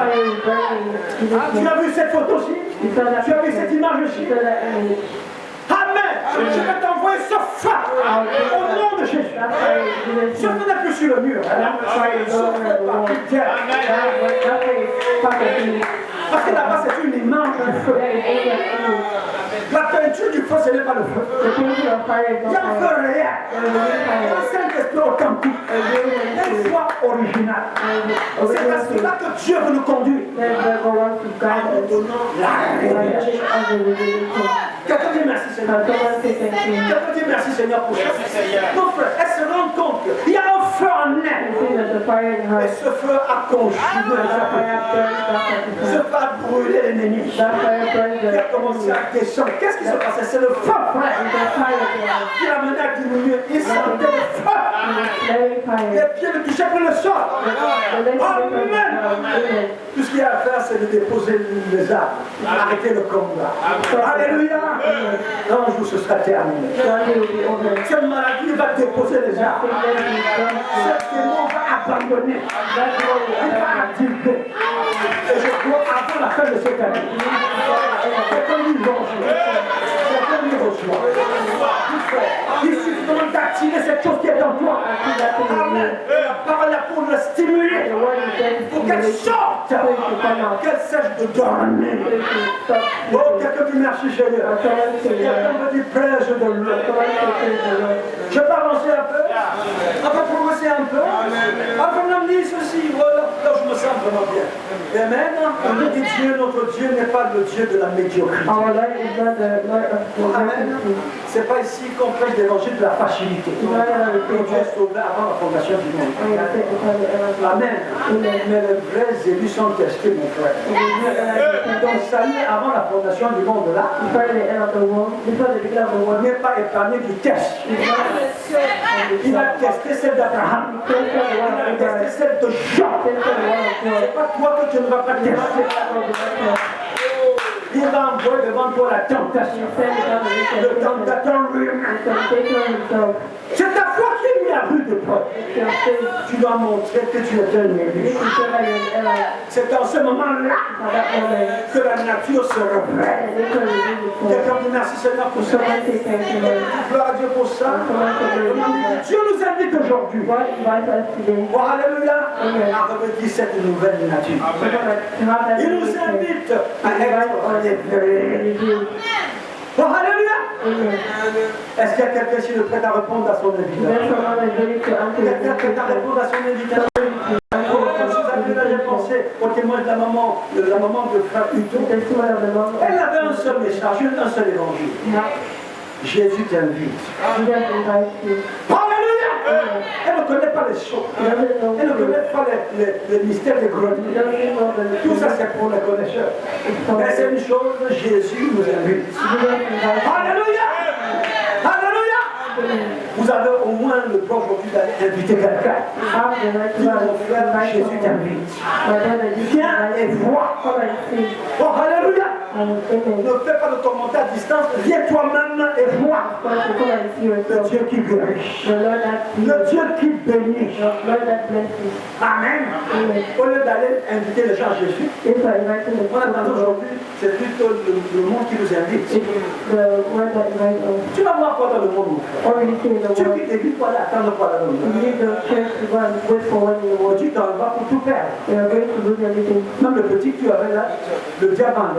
Tu as vu cette photo-ci? Tu as vu cette image-ci? Amen. Je vais t'envoyer ce feu au nom de Jésus. Ce feu n'est plus sur le mur. Ce feu par terre. Parce que là-bas, c'est une image du feu. La peinture du feu, ce n'est pas le feu. Il y a un feu réel. Un Saint-Esprit authentique. Une foi originale. C'est à cela que Dieu veut nous conduire. En nous donnant la révélation. Quelqu'un dit merci Seigneur. Quelqu'un dit merci Seigneur pour ça. Mon frère, elle se rend compte qu'il y a un feu en elle. Et ce feu a consumé les ce feu a brûlé l'ennemi. Il a commencé à descendre. Qu'est-ce qui se passait? C'est le feu, frère. Il a mené à diminuer. Il sentait le feu. Les pieds ne touchaient plus le sol. Amen. Tout ce qu'il y a à faire, c'est de déposer les armes. Arrêter le combat. Alléluia. Un jour, ce sera terminé. Cette maladie va déposer les armes. Ce démon va abandonner. Il va activer. Et je crois avant la fin de cette année. Quelqu'un lui reçoit. Quelqu'un lui reçoit. Il suffit d'activer cette chose qui est en toi. Amen. La parole est pour le stimuler. Pour qu'elle sorte. Qu'elle cesse de dormir. Oh, quelqu'un dit merci Seigneur. Quelqu'un me dit prêche de l'eau. Je peux avancer un peu. On peut progresser un peu. On me dit ceci. Voilà. Là, je me sens vraiment bien. Amen. On dit Dieu, notre Dieu n'est pas le Dieu de la médiocrité. Amen. C'est pas ici qu'on prêche l'évangile de la facilité. Dieu est sauvé avant la fondation du monde. Amen. Mais les vrais élus sont testés, mon frère. Donc, salut avant la fondation du monde là. N'est pas épargné du test. Il a testé celle d'Abraham. Il a testé celle de Jean. C'est pas toi que tu ne vas pas tester. Il va envoyer devant toi la tentation. Le tentateur lui-même. C'est ta foi qui lui a vu de preuve. Tu dois montrer que tu es un élu. C'est dans ce moment-là que la nature se révèle. Quelqu'un dit merci Seigneur pour ça. Gloire à Dieu pour ça. Dieu nous invite aujourd'hui. Oh, alléluia. À revêtir cette nouvelle nature. Il nous invite à être oh, alléluia. Est-ce qu'il y a quelqu'un qui est prêt à répondre à son invitation? Quelqu'un prêt à répondre à son invitation? J'ai pensé au témoin de la maman de frère Hugo. Elle avait un seul message, un seul évangile. Jésus t'invite. Alléluia. Elle ne connaît pas les choses. Elle ne connaît pas les mystères des greniers. Tout ça c'est pour les connaisseurs. Mais c'est une chose, Jésus nous invite. Alléluia. Alléluia. Vous avez au moins le droit aujourd'hui d'inviter quelqu'un. Mon frère, Jésus t'invite. Viens et vois. Oh, alléluia. Ne fais pas de commentaire à distance. Viens toi-même et vois. Le Dieu qui guérit. Le Dieu qui bénit. Amen. Au lieu d'aller inviter les gens à Jésus, on attend aujourd'hui, c'est plutôt le monde qui nous invite. Tu vas voir quoi dans le monde, mon frère? Tu quittes l'église pour aller attendre pour aller dans le monde. Tu t'en vas pour tout perdre. Même le petit que tu avais là, le diamant,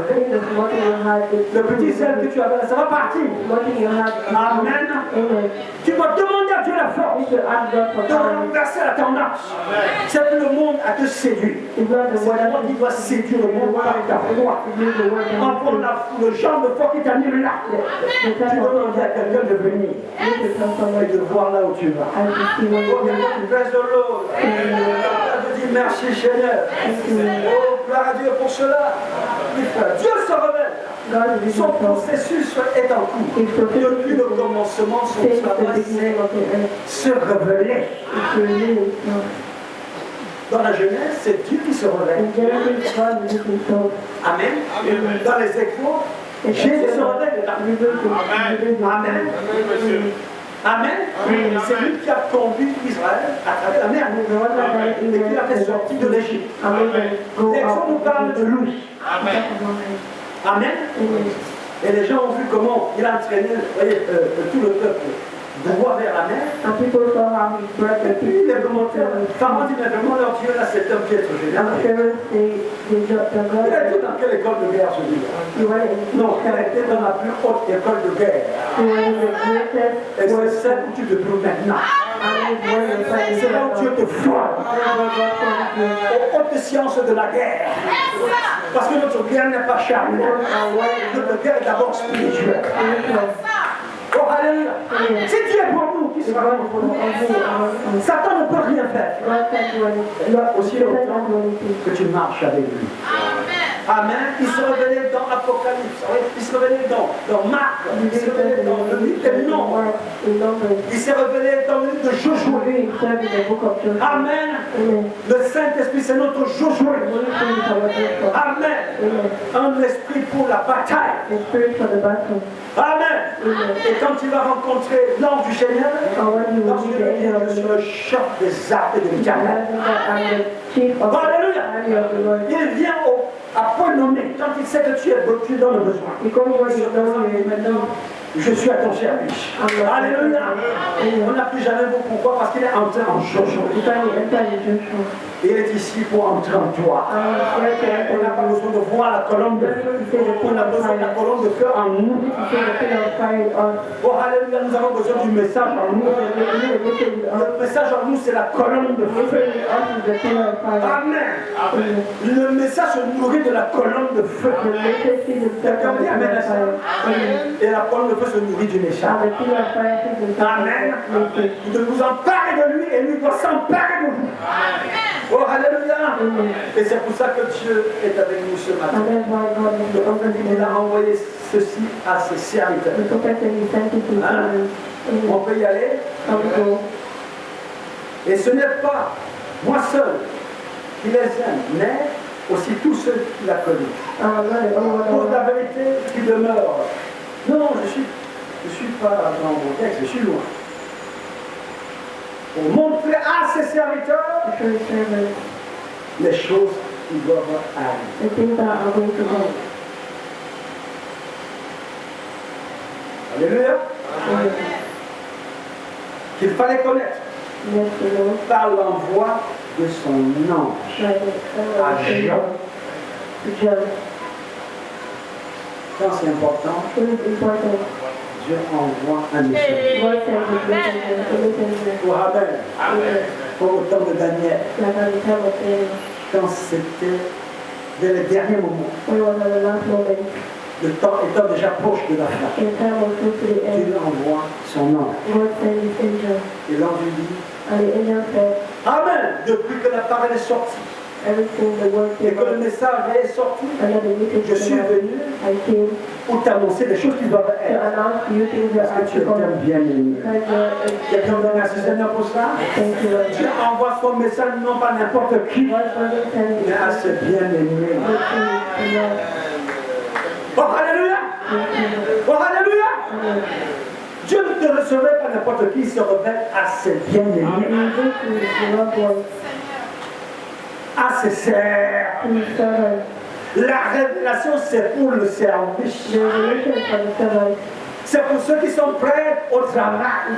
le petit sel que tu avais là, ça va partir. Amen. Tu vas demander à Dieu la force de renverser la tendance. C'est que le monde a te séduit. C'est toi qui dois séduire le monde par ta foi. Encore le genre de foi qui t'anime là. Tu dois demander à quelqu'un de venir et de voir là où tu vas. Quelqu'un qui baisse de l'eau. Quelqu'un te dit Merci Seigneur. Oh, gloire à Dieu pour cela. Dieu se révèle. Son processus est en cours. Depuis le commencement, son travail, c'est se révéler. Dans la Genèse, c'est Dieu qui se révèle. Amen. Dans les Échos, Jésus se révèle. Amen. Amen. C'est lui qui a conduit Israël à travers la mer et qui l'a fait sortir de l'Égypte. L'exode nous parle de lui. Amen. Et les gens ont vu comment il a entraîné tout le peuple droit vers la mer. Et puis les commentaires, Pharaon dit, mais vraiment leur Dieu là, c'est un piètre génial. Il a été dans quelle école de guerre celui-là? Non, il a été dans la plus haute école de guerre. Et c'est celle où tu te trouves maintenant. C'est là où Dieu te forme aux hautes sciences de la guerre. Parce que notre guerre n'est pas charnelle. Notre guerre est d'abord spirituelle. Oh, alléluia. Si Dieu est pour nous, qui sera pour nous? Satan ne peut rien faire. Aussi longtemps que tu marches avec lui. Amen. Il se révélait dans Apocalypse. Il se révélait dans Marc. Il se révélait dans le livre des Nombres. Il s'est révélé dans le livre de Josué. Amen. Le Saint-Esprit, c'est notre Josué. Amen. Un esprit pour la bataille. Amen. Et quand il va rencontrer l'ange du Seigneur, je suis le chef des armes de l'Éternel. Alléluia. Il vient à point nommé. Quand il sait que tu es dans le besoin. Je suis à ton service. Alléluia. On n'a plus jamais beau pourquoi? Parce qu'il est entré en Josué. Il est ici pour entrer en toi. On n'a pas besoin de voir la colonne de feu. On a besoin de la colonne de feu en nous. Oh, alléluia, nous avons besoin du message en nous. Le message en nous, c'est la colonne de feu. Amen. Le message se nourrit de la colonne de feu. Quelqu'un dit amen à ça. Et la colonne de feu se nourrit du message. Amen. De vous emparer de lui et lui doit s'emparer de vous. Oh, alléluia. Et c'est pour ça que Dieu est avec nous ce matin. Il a envoyé ceci à ses serviteurs. Hein? On peut y aller. Et ce n'est pas moi seul qui les aime, mais aussi tous ceux qui la connaissent. Pour la vérité qui demeure. Non, je suis pas dans mon texte, je suis loin. Pour montrer à ses serviteurs les choses qui doivent arriver. Alléluia. Qu'il fallait connaître par l'envoi de son ange à Jean. Quand c'est important, Dieu envoie un message. Pour Abel, pour le temps de Daniel, quand c'était dès les derniers moments, le temps étant déjà proche de la fin, Dieu envoie son ange. Et l'ange lui dit, Amen, depuis que la parole est sortie, et que le message est sorti, je suis venu pour t'annoncer les choses qui doivent être. Parce que tu es bien aimé. Quelqu'un me remercie Seigneur pour ça. Dieu envoie son message non pas n'importe qui, mais à ses bien-aimés. Oh, alléluia! Oh, alléluia! Dieu ne te recevait pas n'importe qui, il se révèle à ses bien-aimés. À ses serfs. La révélation, c'est pour le service. C'est pour ceux qui sont prêts au travail.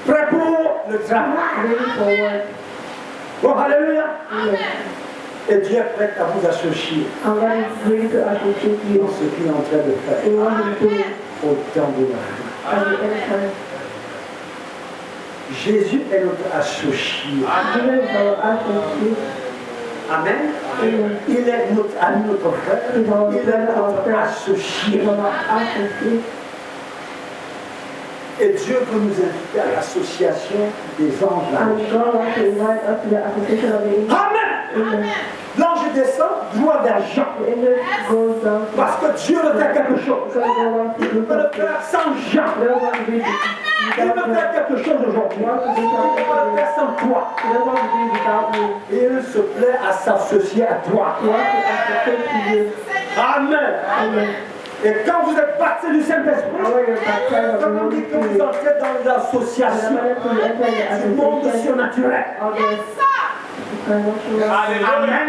Prêts pour le travail. Oh, alléluia. Et Dieu est prêt à vous associer dans ce qu'il est en train de faire au temps de la fin. Jésus est notre associé. Amen. Il est notre ami, notre frère. Il est notre associé. Et Dieu veut nous inviter à l'association des anges. And God wants to invite us to the association of the angels. Amen. Amen. L'ange descend, doit vers Jean. The angel goes down to Parce que Dieu veut faire quelque chose. because God wants to Il do peut le something. faire sans Jean. He doesn't want to do it Il without veut you. faire quelque chose aujourd'hui. Il peut le faire sans toi. He doesn't want to do it without you. Et il se plaît à s'associer à toi. He wants to associate to you. Amen. Amen. Et quand vous êtes baptisé du Saint-Esprit, And when you're baptized of the comme on Holy dit que vous Spirit, entrez dans l'association you enter the du monde association surnaturel. of the supernatural. Amen.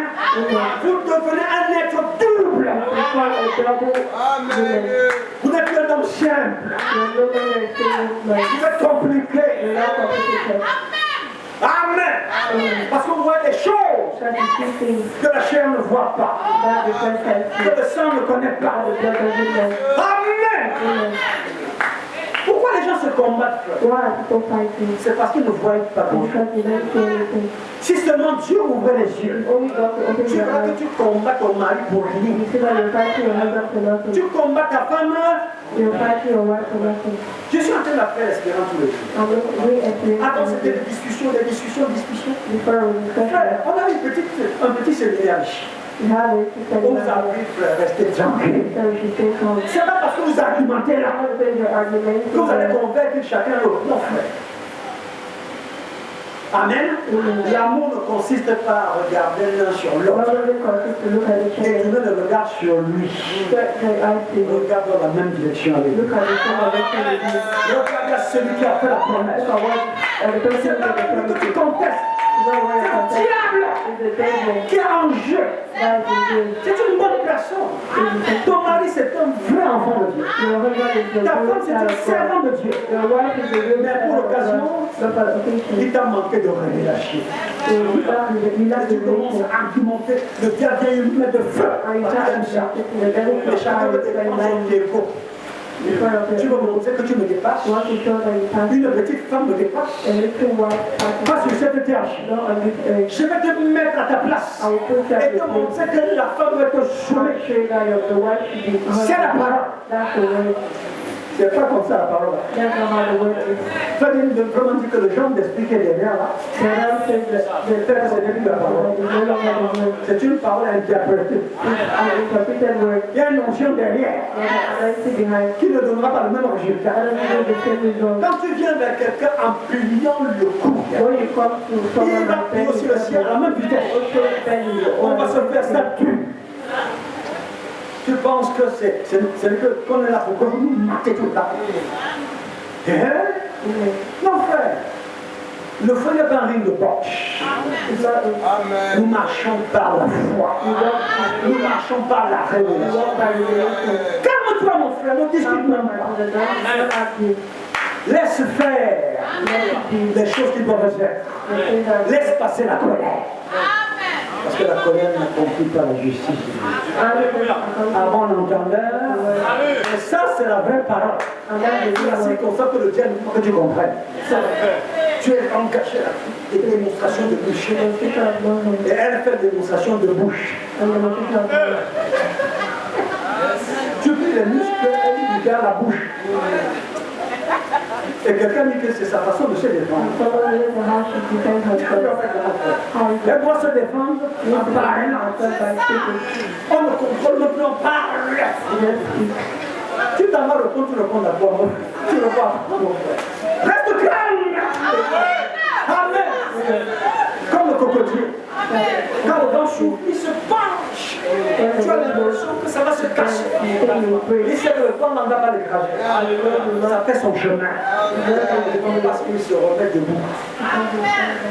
Vous devenez un être double. You become a double human. Vous n'êtes plus un homme simple. You're no longer a single man. Vous êtes compliqué. You're not complicated. Amen. Parce que vous voyez des choses Because you see things que la chair ne voit pas, that the flesh can see, que le sang ne connaît pas. that the blood doesn't know. Amen. Amen. Pourquoi les gens se combattent, frère? Why are people fighting? C'est parce qu'ils ne voient pas grand-chose. Because you don't see anything. Si seulement Dieu ouvrait les yeux, Only God can open tu your verras que eyes. tu combats ton mari pour rien. You see that you're fighting your husband for nothing. Tu combats ta femme. You're fighting your wife for nothing. Je suis en train d'appeler l'espérance tous les jours. I'm re-entering Attends, c'était des discussions. before we discuss Frère, it. on a un petit séminaire ici. We have a system On vous a appris, frère, restez tranquille. so we should stay calm. C'est pas parce que vous argumentez là Not because you're argumentative. que vous allez convaincre chacun l'autre. Non, frère. Amen. L'amour ne consiste pas à regarder l'un sur Love l'autre. doesn't consist to look at each Et other. tourner le regard sur lui. Turn your eyes to you. Regarde dans la même direction avec lui. Look at the same direction with you. Regarde à celui qui a fait la promesse. Look at what the person C'est that pas the que promise tu is. contestes. It's not what C'est you're le contesting. diable It's the devil qui est en jeu. that is in you. C'est une bonne personne. Ton mari, c'est un vrai enfant de Dieu. Your husband is the Ta real femme, c'est child un of God. servant de Dieu. Your wife is the real Mais child pour of l'occasion, God. But for the occasion, il t'a manqué de révélation. you lack Et tu the commences revelation. à argumenter, le diable vient lui mettre de feu. And you Parce qu'il aime ça. start the devil Mais chacun veut te prendre son égo. in front of Tu the veux me montrer que tu me dépasses. want to show that you pass Une petite femme me dépasse. a little white Pas passes sur cette terre. not on this earth. Je vais te mettre à ta place. I will put you at Et the te place. montrer que la femme doit te I'll soumettre. show you that the wife should be C'est la husband. parole. That's the word. C'est pas comme ça la parole. That's not how the word is. Comment dire que le genre d'expliquer derrière là, The Bible says that the frère, ce n'est plus la parole. is no longer the word. C'est une parole interprétée. It's an interpreted word. Il y a une notion derrière There's an identity behind. qui ne donnera pas le même That résultat. doesn't give the same result. Quand tu viens vers quelqu'un en pliant le cou, When you come to il someone va and plier aussi le ciel à la même vitesse. also spend your On own va se faire statue. Tu penses que c'est que qu'on est là pour que vous nous matez tout le temps. Hein? Non, frère. Le feu n'est pas un ring de boxe. It's not a Nous marchons par la foi. Nous marchons par la révélation. walk by revelation. Calme-toi, mon frère, ne discute Come même from pas. the dark, not at you. Laisse faire Let it be. les choses qui doivent être. The things that Laisse passer la colère. Parce que la colère n'accomplit pas la justice de Dieu. other things are coming. Avant on entendait, et ça c'est la vraie parole. And that's the real C'est word. comme ça que le diable faut que tu comprennes. Tu es engagé à des démonstrations de bouche. The teacher of Moses Et elle fait des démonstrations de bouche. and the teacher of Moses. Tu plies les muscles, elle libère la bouche. Et quelqu'un dit que c'est sa façon de se défendre. Someone lives in a house to defend herself. How is Elle doit se défendre en parlant. herself by speaking? On ne contrôle même plus, on parle. Just speak. Tu t'en vas répondre, tu réponds à quoi? Tu réponds à quoi, mon frère? Reste calme! Amen! Comme le cocotier. Quand le vent souffle, il se penche. Tu as l'impression que ça va se cacher. Il sait que le vent n'en va pas l'écraser. Ça fait son chemin. Parce qu'il se remet debout.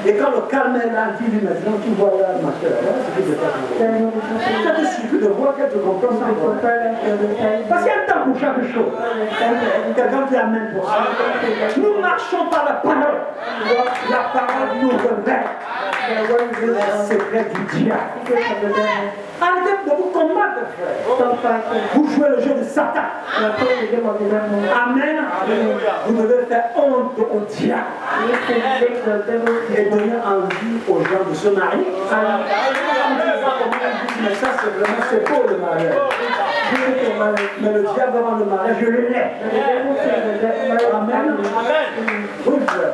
Et quand le calme est là, il dit maintenant, tu vois là, ma soeur, voilà ce que je fais. Ça te suffit de voir qu'elle te comprend sans problème. Parce qu'il y a un temps pour chaque chose. Quelqu'un qui amène pour ça. Nous marchons par la parole. La parole nous révèle les secrets du diable. Arrêtez de vous combattre, frère. Vous jouez le jeu de Satan. Amen. Vous devez faire honte au diable et donner envie aux gens de se marier. Mais ça, c'est vraiment, c'est beau le mariage. beautiful marriage. Mais le diable avant le mariage, je le l'ai. And the devil says that marriage Amen. family. Oui, frère.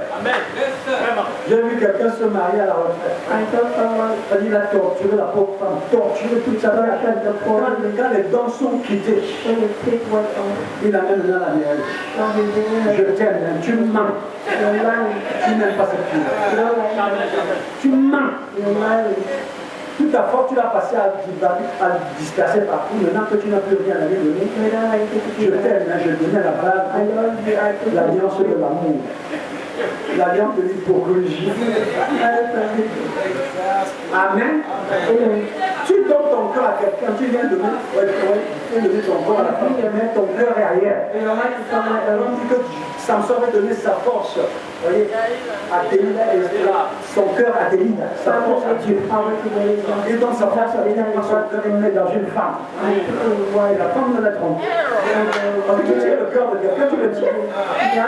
J'ai vu quelqu'un se marier à la retraite. I saw someone Il a torturé la pauvre femme, torturé toute sa vie. Quand les dents sont quittées, when the stick went off. il amène dans la mairie. Now he's bringing her. Je t'aime, hein, tu mens. You're married. Tu n'aimes pas cette fille. You don't like her. Tu mens. You're married. Toute ta force, tu l'as passé à disperser partout. Maintenant que tu n'as plus rien à lui donner, You don't like to je t'aime, hein, je donnais la I bague, love you. I took l'alliance de l'amour, l'alliance de l'hypocrisie. Amen. Tu donnes ton cœur à quelqu'un, tu viens donner, tu viens donner ton corps à la femme, mais ton cœur est ailleurs. On dit que Samson avait donné sa force, voyez, à Délida, son cœur à Délida, sa force à Dieu. Et dans sa force à Délida, son cœur est né dans une femme. Et la femme ne l'a trompé. Parce que tu tiens le cœur de quelqu'un, tu le tiens.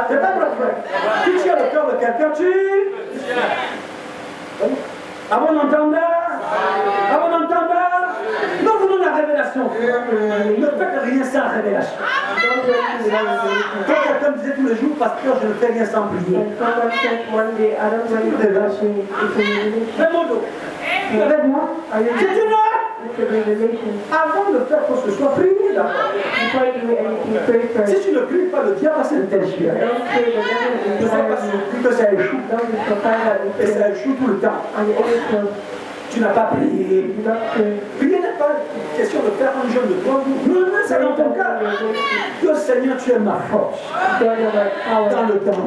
C'est pas vrai, frère. Tu tiens le cœur de quelqu'un, tu... À mon entendeur, nous voulons la révélation. Ne faites rien sans révélation. Quand quelqu'un disait tous les jours, pasteur, je ne fais rien sans prier. Fais mon dos. Avec moi. C'est une heure. Avant de faire quoi que ce soit, priez d'abord. Si tu ne pries pas, le diable va s'interférer. Ne sois pas surpris que ça échoue. Et ça échoue tout le temps. Tu n'as pas prié. Prier n'est pas une question de faire un jeûne de 3 jours. Non, c'est dans ton cœur. Que Seigneur, tu es ma force. Dans le temps.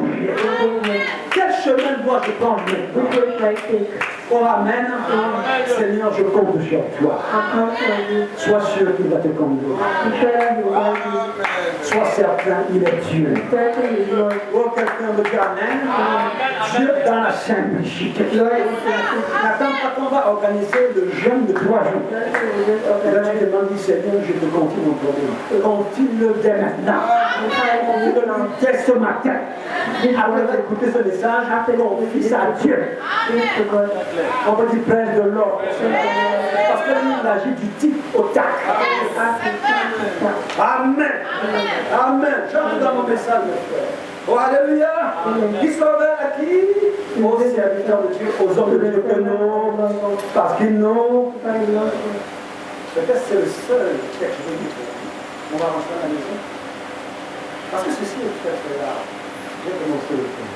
Quel chemin dois-je prendre? Oh, amen. Seigneur, je compte sur toi. Sois sûr qu'il va te conduire. Sois certain, il est Dieu. Oh, quelqu'un me dit amen. Dieu dans la simplicité. N'attends pas qu'on va organiser le jeûne de 3 jours. Et là, tu demandes, Seigneur, je te confie mon problème. Confie-le dès maintenant. Confie-le dès ce matin. Après d'écouter ce message, confie à Dieu. On peut dire prêche de l'ordre. Parce que lui, il agit du tic au tac. Amen. Amen. J'entre dans mon message, mon frère. Oh, alléluia. Qui soit ouvert à qui? Aux serviteurs de Dieu, aux hommes de Dieu que non. Parce qu'ils n'ont. Peut-être c'est le seul texte que je dis. On va rentrer à la maison. Parce que ceci est très rare. J'ai commencé le temps.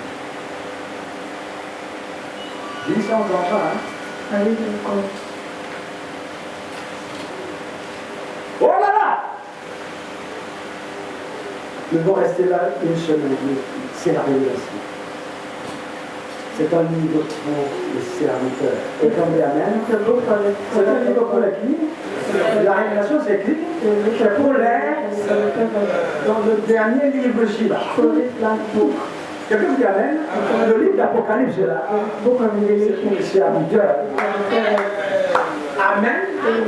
J'ai dit ça en enfant, hein? Oh là là! Nous devons rester là une semaine. C'est la révélation. C'est un livre pour les serviteurs. Et comme amen, c'est un livre pour les qui? La révélation, c'est écrit. C'est pour les. Dans le dernier livre Shiva. Quelqu'un dit amen. Le livre d'Apocalypse est là. C'est pour les serviteurs. Amen.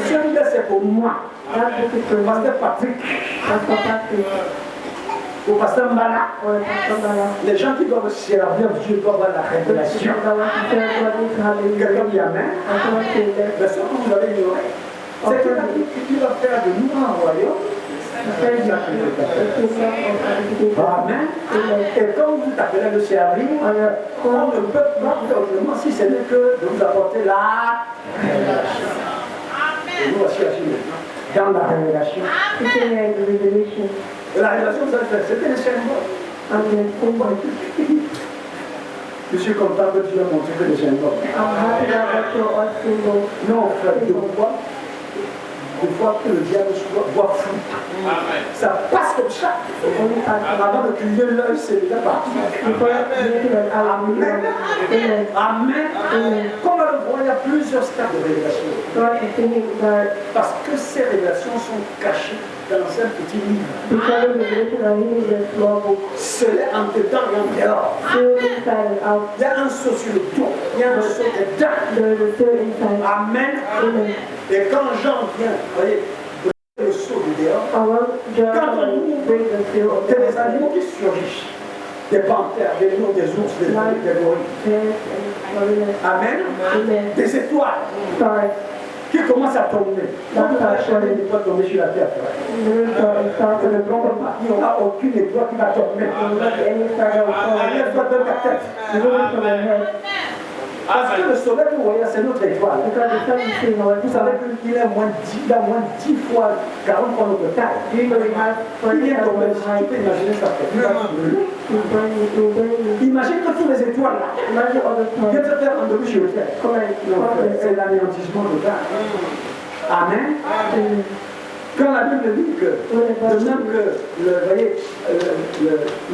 Ce livre, c'est pour moi. Pasteur Patrick. Au pasteur Mbala. Les gens qui doivent servir Dieu doivent avoir la révélation. Quelqu'un dit amen. Mais ce que vous avez ignoré, c'est qu'il va faire de nous un royaume. Amen. Et quand vous appelez le servir, on ne peut pas faire autrement si ce n'est que de vous apporter la révélation. Et nous voici assis maintenant dans la révélation. Et la révélation, c'était le symbole. Je suis content que tu aies montré que le symbole. Non, frère, de voir que le diable voit flou. Ça passe comme ça. Avant de cligner l'œil, c'est déjà parti. Amen. Amen. Comme on le voit, il y a plusieurs stades de révélation. Parce que ces révélations sont cachées dans un petit livre. C'est en dedans et en dehors. Il y a un saut sur le dos. Il y a un saut dedans. Amen. Et quand Jean vient, vous voyez, le saut du dehors, quand on ouvre, il y a des animaux qui surgissent. Des panthères, des lions, des ours, des gorilles. Amen. Des étoiles qui commence à tomber. Quand vous allez chercher une étoile tomber sur la terre, ne trompe pas, il n'y aura aucune étoile qui va tomber. Enlève-toi de ta tête. Parce que le soleil que vous voyez, c'est notre étoile. Vous savez qu'il est moins 10 fois, 40 fois notre taille. Il est tombé ici, tu peux imaginer ça. Imagine que tous les étoiles là, viennent se faire endormir sur le ciel. C'est l'anéantissement total. Amen. Quand la Bible dit que, de même que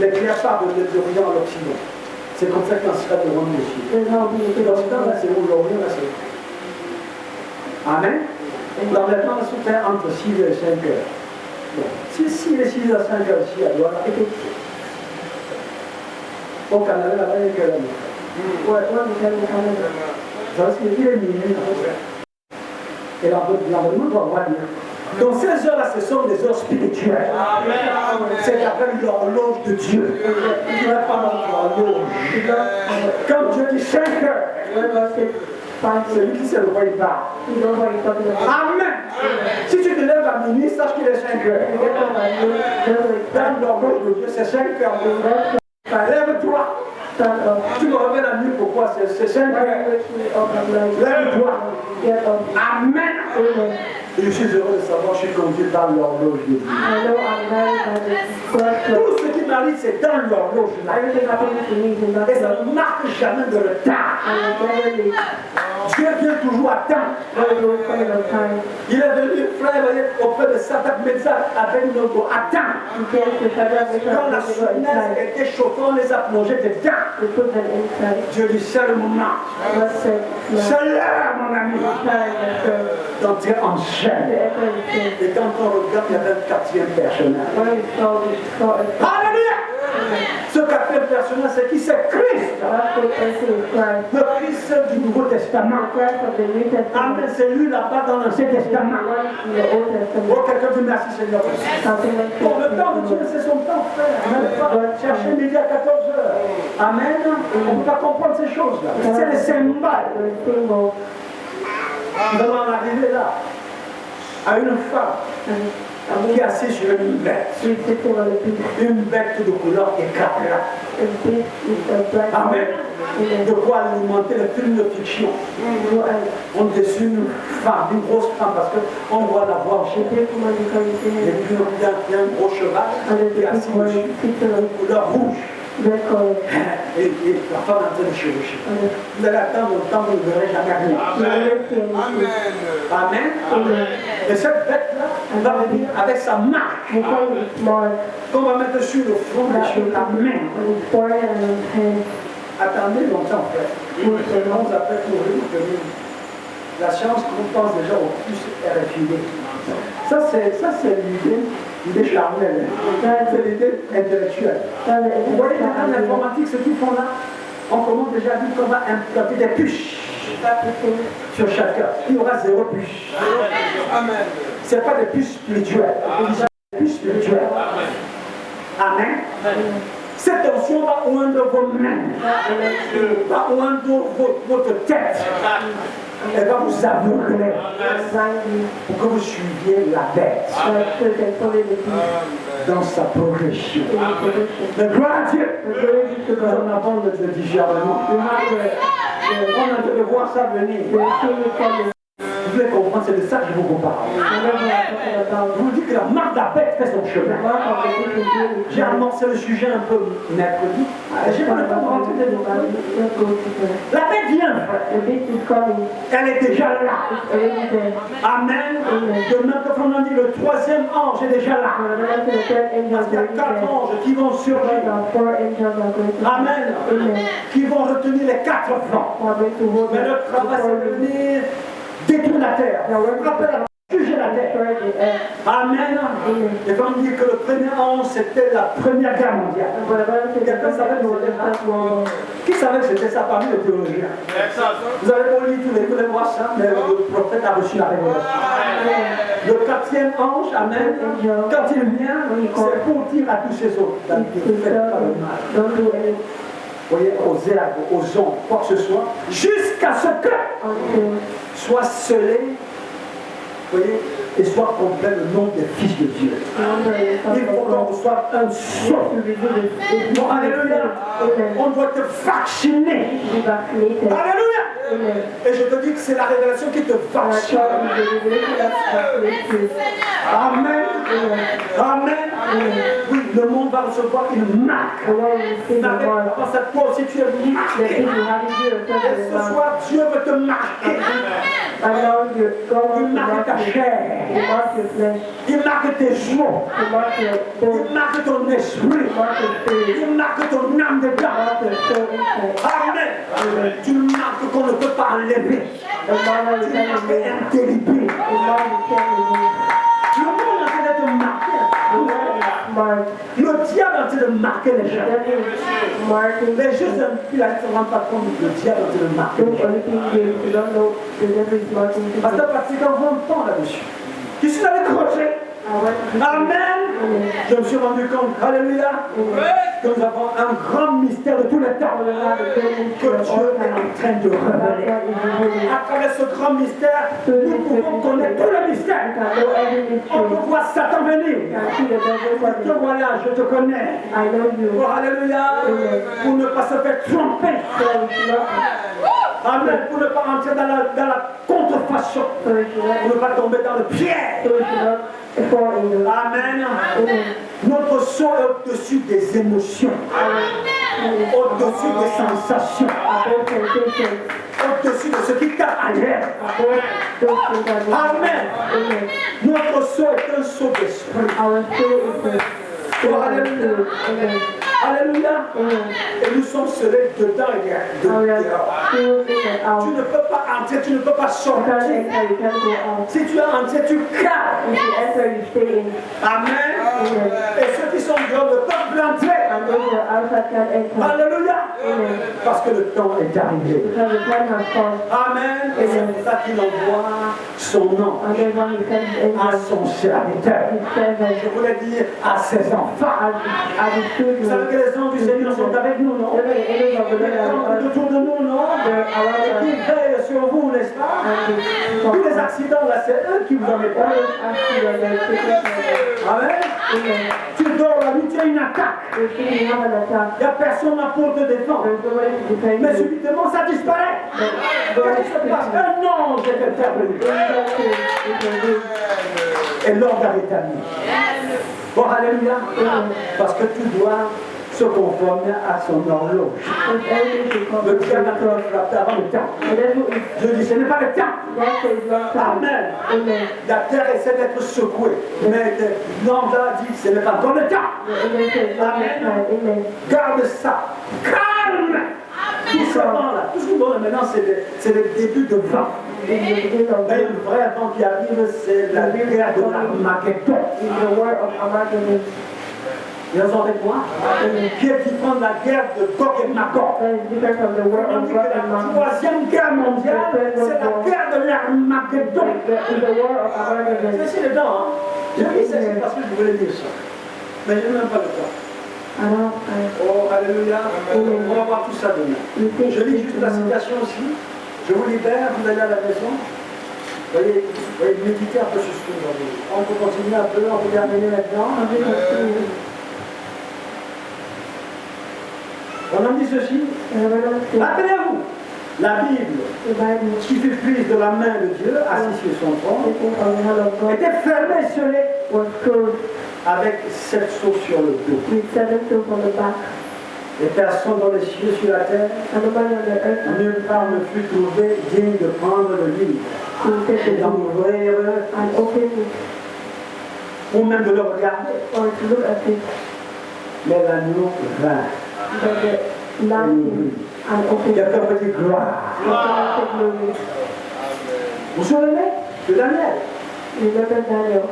l'éclair part de l'Orient à l'Occident, c'est comme ça qu'en sera devant nous aussi. L'Occident, là, c'est aujourd'hui, là, c'est. Amen. L'enlèvement se fait entre 6 et 5 heures. Bon. Si 6 et 6 à 5 heures ici, à Douala, au Canada, là-bas, il y a quelle heure? Parce qu'il est minuit. Et l'enlèvement doit avoir lieu. Donc ces heures-là, ce sont des heures spirituelles. C'est appelé l'horloge de Dieu. Tu n'as pas l'horloge. Quand Dieu dit 5 heures, c'est lui qui sait de quoi il parle. Amen. Si tu te lèves à minuit, sache qu'il est 5 heures. Dans l'horloge de Dieu, c'est 5 heures. Lève-toi. Tu me reviens la nuit, pourquoi? C'est 5 heures. Lève-toi. Amen. Et je suis heureux de savoir que je suis conduit dans l'horloge de Dieu. Tout ce qui m'arrive, c'est dans l'horloge. Et ça ne marque jamais de retard. Dieu vient toujours à temps. Il est venu, frère, auprès de Satan Meshach avec notre à temps. Quand la fournaise était chauffée, on les a plongés dedans. Dieu dit, c'est le moment. C'est l'heure, mon ami. D'entrer en chaîne. Et quand on regarde, il y avait un quatrième personnage. Alléluia! Ce quatrième personnage, c'est qui? C'est Christ. Le Christ du Nouveau Testament. Amen, c'est lui là-bas dans l'Ancien Testament. Oh, quelqu'un dit merci Seigneur. Pour le temps de Dieu, c'est son temps, frère. Même pas chercher midi à 14 heures. Amen. On ne peut pas comprendre ces choses-là. C'est les symboles. Nous allons en arriver là, à une femme qui est assise sur une bête de couleur écarlate. Amen. De quoi alimenter le film de fiction. On dessine une femme, une grosse femme, parce qu'on doit la voir chez elle. Et puis il y a un gros cheval qui est assis dessus, de couleur rouge. Et la femme est en train de chevaucher. Vous allez attendre longtemps, vous ne verrez jamais rien. Amen. Et cette bête-là va venir avec sa marque qu'on va mettre sur le front et sur la main. Attendez longtemps, frère. On vous appelle pour vous. La science qu'on pense déjà au plus est réfinée. Ça, c'est l'idée charnelle. C'est l'idée intellectuelle. Vous voyez, en informatique, ce qu'ils font là, on commence déjà à dire qu'on va implanter des puces sur chacun. Il y aura 0 puce. Ce n'est pas des puces spirituelles. Des puces spirituelles. Amen. Cette onction va oindre vos mains, va oindre votre tête. Elle va vous aveugler pour que vous suiviez la bête dans sa progression. Mais gloire à Dieu, nous en avons le discernement. On a de voir ça venir. Vous voulez comprendre, c'est de ça que je vous parle. Je vous dis que la marque de la bête fait son chemin. J'ai amorcé le sujet un peu mercredi. J'ai pas le temps de rentrer dedans. La bête vient, frère. Elle est déjà là. Amen. De même que on a dit, le 3e ange est déjà là. Parce qu'il y a 4 anges qui vont surgir. Amen. Qui vont retenir les 4 flancs. Mais le travail, c'est de venir détruire la terre. Juger la terre. Amen. Et quand on dit que le premier ange, c'était la Première Guerre mondiale. Quelqu'un savait que c'était ça? Qui savait que c'était ça parmi les théologiens? Vous avez beau lire tous les coups de voir ça, mais le prophète a reçu la révélation. Le 4e ange, amen, quand il vient, c'est pour dire à tous ces autres, ne faites pas le mal. Voyez, aux herbes, aux ombres, quoi que ce soit, jusqu'à ce que soit scellé voyez, et soit complet le nombre des fils de Dieu. Il faut qu'on reçoive un son. Bon, alléluia. On doit te vacciner. Alléluia. Et je te dis que c'est la révélation qui te vaccine. Amen. Amen. Oui, le monde va recevoir une marque. Parce que toi aussi tu es marqué. Et ce soir, Dieu veut te marquer. Il marque ta chair. Il marque tes jours. Il marque ton esprit. Il marque ton âme de dedans. Amen. Tu marques qu'on ne peut pas enlever. Tu marques indélébile. Le monde est en train de te marquer. Le diable est en train de marquer les gens. Les gens ne se rendent pas compte que le diable est en train de marquer les gens. Parce que pratiquement 20 ans là-dessus. Tu suis allé crocher. Amen. Je me suis rendu compte, alléluia, que nous avons un grand mystère de tous les temps que Dieu est en train de révéler. À travers ce grand mystère, nous pouvons connaître tout le mystère. On peut voir Satan venir. Te voilà, je te connais. Oh, alléluia. Pour ne pas se faire tromper. Amen. Pour ne pas entrer dans la contrefaçon. Pour ne pas tomber dans le piège. Amen. Notre son est au-dessus des émotions, au-dessus des sensations, au-dessus de ce qui t'arrive. Amen. Notre son est un son d'esprit. Oh, alléluia. Alléluia. Et nous sommes scellés dedans et dehors. Tu ne peux pas entrer, tu ne peux pas sortir. Si tu es entré, tu calmes. Amen. Et ceux qui sont dehors ne peuvent plus entrer. Alléluia. Parce que le temps est arrivé. Amen. Et c'est pour ça qu'il envoie son nom à son serviteur. Je voulais dire à ses enfants. Vous savez que les anges du Seigneur sont avec nous, non? Les anges autour de nous, non? Qui veillent sur vous, n'est-ce pas? Tous les accidents, là, c'est eux qui vous en mettent. Amen. Tu dors la nuit, tu as une attaque. Il n'y a personne là pour te défendre. Mais subitement, ça disparaît. Qu'est-ce qui se passe? Un ange est intervenu. Et l'ordre a rétabli. Bon, alléluia. Parce que tu dois se conformer à son horloge. Le diable a frappé avant le temps. Je dis, ce n'est pas le temps. Amen. La terre essaie d'être secouée. Mais l'ange a dit, ce n'est pas encore le temps. Amen. Garde ça. Calme. Tout ce vent-là, tout ce qu'on voit maintenant, c'est le début de vent. Mais le vrai vent qui arrive, c'est la guerre de l'Armageddon. Vous êtes avec moi? Qui prend la guerre de Gog et Magog. On dit que la troisième guerre mondiale, c'est la guerre de l'Armageddon. C'est ici dedans, hein? Je dis ça, c'est parce que je voulais dire ça. Mais je n'ai même pas le temps. Oh, alléluia. On va voir tout ça demain. Je lis juste la citation aussi. Je vous libère, vous allez à la maison. Voyez, méditez un peu sur ce que vous avez. On peut continuer un peu, on peut terminer maintenant. On a dit ceci. Rappelez-vous, la Bible, qui fut prise de la main de Dieu, assis sur son trône, était fermée, scellée, avec 7 sceaux sur le dos. Les personnes dans les cieux, sur la terre, nulle part ne fut trouvé digne de prendre le livre, et d'en ouvrir, ou même de le regarder. Mais l'agneau vint. Quelqu'un peut dire gloire. Vous vous souvenez de Daniel?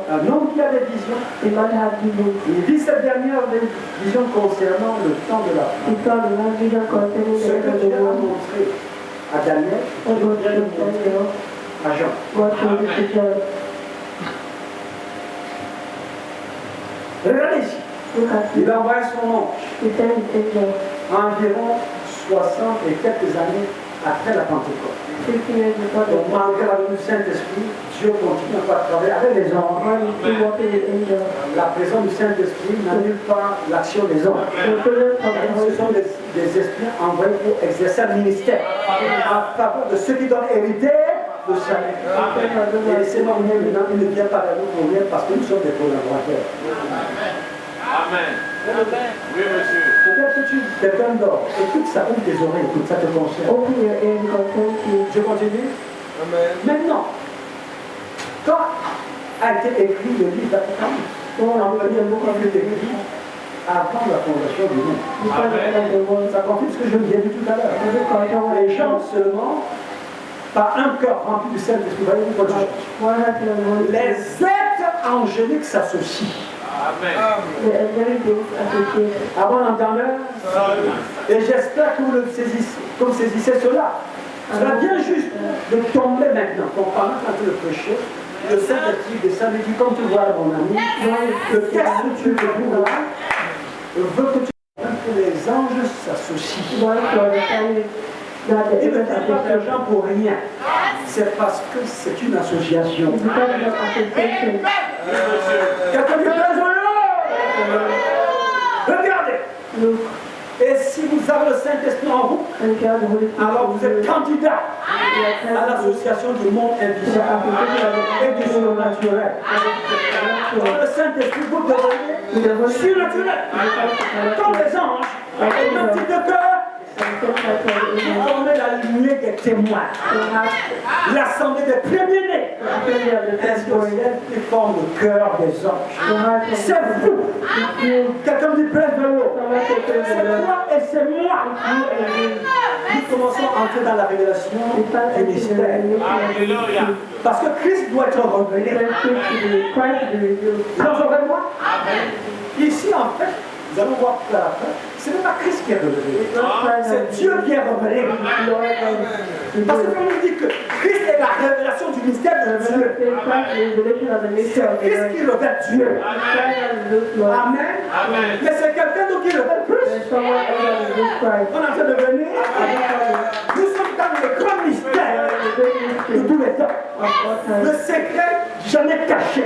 Un homme qui a des visions. Il dit cette dernière vision concernant le temps de la fin. Ce que Dieu a montré à Daniel, Dieu vient de montrer à Jean. Regardez ici. Il a envoyé son ange environ 60 et quelques années après la Pentecôte. 50 years before Donc, the malgré la venue du Saint-Esprit, Dieu continue à travailler avec les anges. God is still working with angels. La présence du Saint-Esprit n'annule pas l'action des anges. The presence of the Ce Holy sont des esprits envoyés pour exercer un ministère en faveur de ceux qui doivent hériter le salut. Et laissez-moi venir maintenant, il ne vient pas à nous pour rien parce que nous sommes des collaborateurs. Amen. Oui, monsieur. Peut-être que tu es quelqu'un d'or, écoute ça, ouvre tes oreilles, écoute, ça te concerne. Open your ears, content you. Je continue. Amen. Maintenant, quand a été écrit le livre d'Apocalypse, on a envoyé un beaucoup de écrit avant la fondation du monde. Before the end of the world, Ça confirme ce que je viens de dire tout à l'heure. Les gens seulement, par un cœur rempli du Saint-Esprit, voyez-vous votre chose. one heart and one Les êtres angéliques s'associent. Amen. the angelic beings associated. Avant l'entendeur, et j'espère que vous saisissez cela. Cela vient juste de tomber maintenant. Donc pendant qu'on le prêcher, le Saint-Esprit descend et dit, comme tu vois mon ami, le texte que tu veux voir, je veux que tu comprennes que les anges s'associent. One to understand it, that the Il ne angels vient pas associated. d'argent pour rien. C'est parce que c'est une association. It's because of association. Quelqu'un dit, regardez. Look, Et si vous avez le Saint-Esprit en vous, and if you have the Holy Spirit, alors vous êtes candidat you are à called l'association du monde to the invisible association et du surnaturel. Dans le Saint-Esprit, vous devenez surnaturel. Comme les anges, au même titre que vous formez la lignée des témoins, l'assemblée des premiers-nés. Est-ce que c'est qui forme le cœur des anges? C'est vous. Quelqu'un dit près de l'eau. C'est toi et c'est moi. Nous commençons à entrer dans la révélation du mystère. Alléluia. Parce que Christ doit être révélé. Vous en avec moi? Ici, en fait, nous allons voir plus à la fin, ce n'est pas Christ qui est révélé. C'est Dieu qui est révélé. Parce que quand on dit que Christ est la révélation du mystère de Dieu, c'est Christ qui révèle Dieu. Amen. Amen. Mais c'est quelqu'un d'autre qui révèle plus. On est en train de venir. Nous sommes dans le grand mystère de tous les temps. Le secret jamais caché.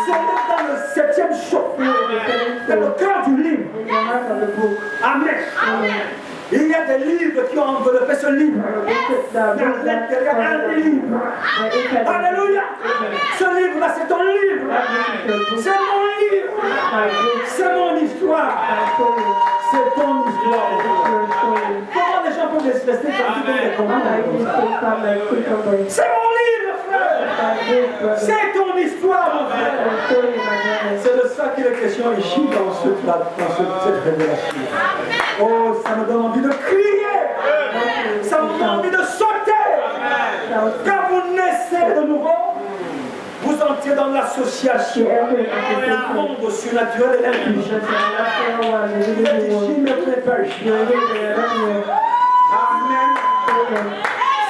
C'est dans le 7e chapitre, dans le cœur du livre. Amen. Il y a des livres qui ont enveloppé ce livre. Dans l'intérieur, un livre. Alléluia. Ce livre-là, c'est ton livre. C'est mon livre. C'est mon histoire. C'est ton histoire. Comment les gens peuvent respecter quand ils donnent des commandes? C'est mon livre, frère. C'est ton histoire, mon frère. C'est de ça qu'il est question ici dans cette révélation. Oh, ça me donne envie de crier. Ça me donne envie de sauter. Quand vous naissez de nouveau, vous entrez dans l'association du monde surnaturel et l'intelligence. Vous êtes ici, mais vous n'êtes pas ici. Amen.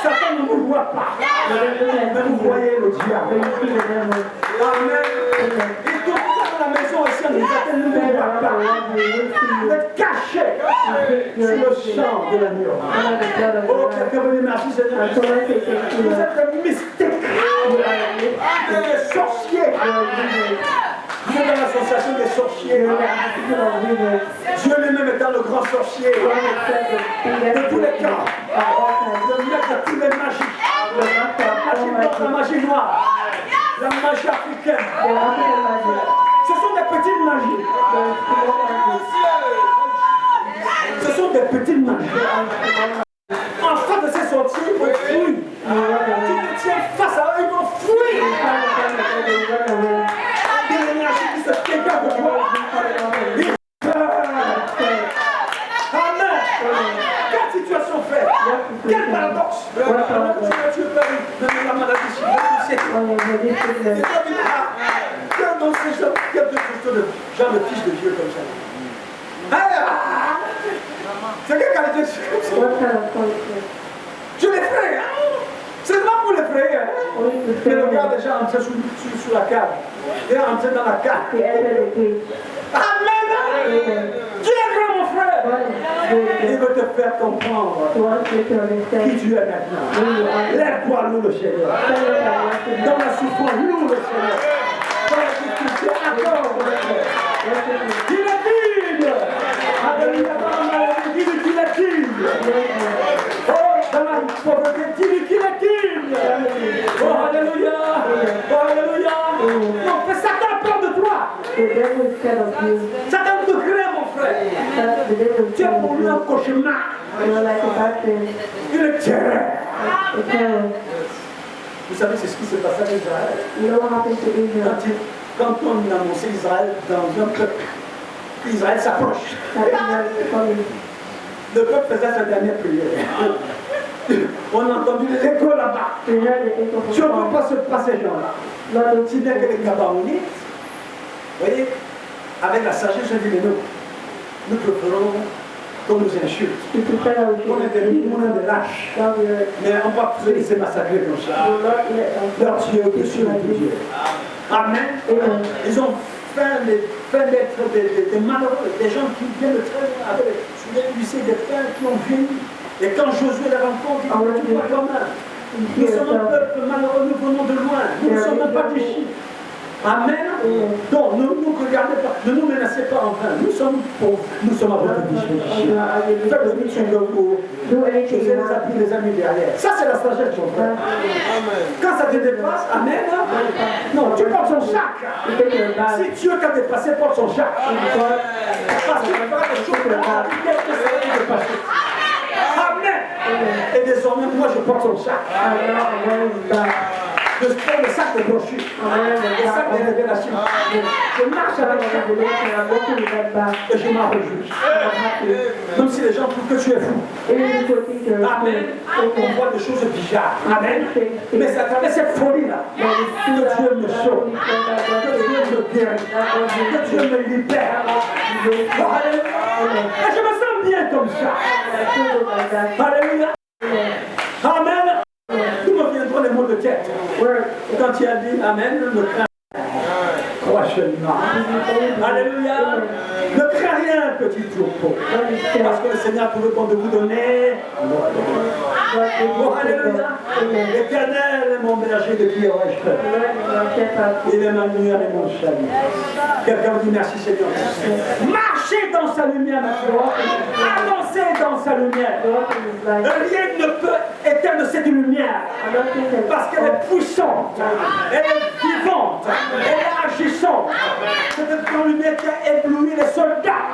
Satan ne vous voit pas, mais vous voyez le diable. Amen. Et tout dans la maison aussi, on ne vous voit pas. Vous êtes cachés sur le champ de l'agneau. Oh, quelqu'un veut dire merci, Seigneur. Vous êtes des mystiques. Vous êtes des sorciers. Vous êtes dans l'association des sorciers. Dieu lui-même est dans le grand sorcier de tous les temps. Le maître de toutes les magies. La magie noire, la magie africaine. Ce sont des petites magies. Ce sont des petites magies. En face de ces sorciers, ils vont fuir. Tu te tiens face à eux, ils vont fuir. Il y a l'énergie qui se dégage de toi. Amen. Quelle situation fait? Quel paradoxe? Tu veux la maladie chez dans ces gens, il y a deux gens de fils de Dieu comme ça. C'est quelle qualité de je les ferai, c'est pas pour les frayer. Mais le gars déjà entré sous la cave. Il est entré dans la cave. Amen. Dieu est grand, mon frère. Il veut te faire comprendre qui tu es maintenant. Lève-toi, loue le Seigneur. Dans la souffrance, loue le Seigneur. Dans la difficulté, accorde le Seigneur. Il est digne. Alléluia, dans la maladie, dis-lui qu'il est digne. Oh, dans la pauvreté, dis-lui qu'il est digne. Oh, alléluia. Oh, alléluia. Non, fais Satan peur de toi. Satan te craint, mon frère. Tu es pour lui un cauchemar. Il est terreur. Vous savez, c'est ce qui s'est passé à Israël. Quand on annonçait Israël dans un peuple, Israël s'approche. Le peuple faisait sa dernière prière. On a entendu l'écho là-bas. Tu ne peux pas se passer ces gens-là. Si bien que les Gabaonites, vous voyez, avec la sagesse, je dis, mais nous préférons qu'on nous insulte. On est des lâches. Mais on ne va pas se laisser massacrer comme ça. Leur Dieu, au-dessus de Dieu. Amen. Ils ont fait d'être des malheureux, des gens qui viennent de très loin avec des pères qui ont vieilli. Et quand Josué les rencontre, il dit, tu vois quand même. Nous sommes un peuple malheureux, nous venons de loin. Nous ne sommes même pas des chiffres. Amen. Donc, ne nous regardez pas, ne nous menacez pas en vain. Nous sommes pauvres, nous sommes à votre disposition. Faites le mission de vous. Je les appuie les amis derrière. Ça, c'est la sagesse, mon frère. Quand ça te dépasse, amen. Non, tu portes son sac. Si Dieu t'a dépassé, porte son sac. Parce qu'il fera des choses que ça va te dépasser. Amen. Et désormais, moi, je porte son sac. Je prends le sac de brochures, le sac de révélation. Je marche avec ça et je m'en réjouis. Même si les gens trouvent que tu es fou. Amen. On voit des choses bizarres. Amen. Mais c'est à travers cette folie-là que Dieu me sauve, que Dieu me guérit, que Dieu me libère. Et je me sens bien comme ça. Alléluia. Amen. D'où me viendront les mots de tête? Quand tu as dit Amen, ne crains pas. Prochainement. Alléluia. Ne crains rien, petit troupeau. Parce que le Seigneur a trouvé bon de vous donner. Oh, alléluia. L'Éternel est mon berger depuis Orèche. Il est ma lumière et mon salut. Quelqu'un dit merci Seigneur. Marchez dans sa lumière maintenant. Avancez dans sa lumière. Rien ne peut éteindre cette lumière. Parce qu'elle est puissante. Elle est vivante. Elle est agissante. C'est cette lumière qui a ébloui les soldats.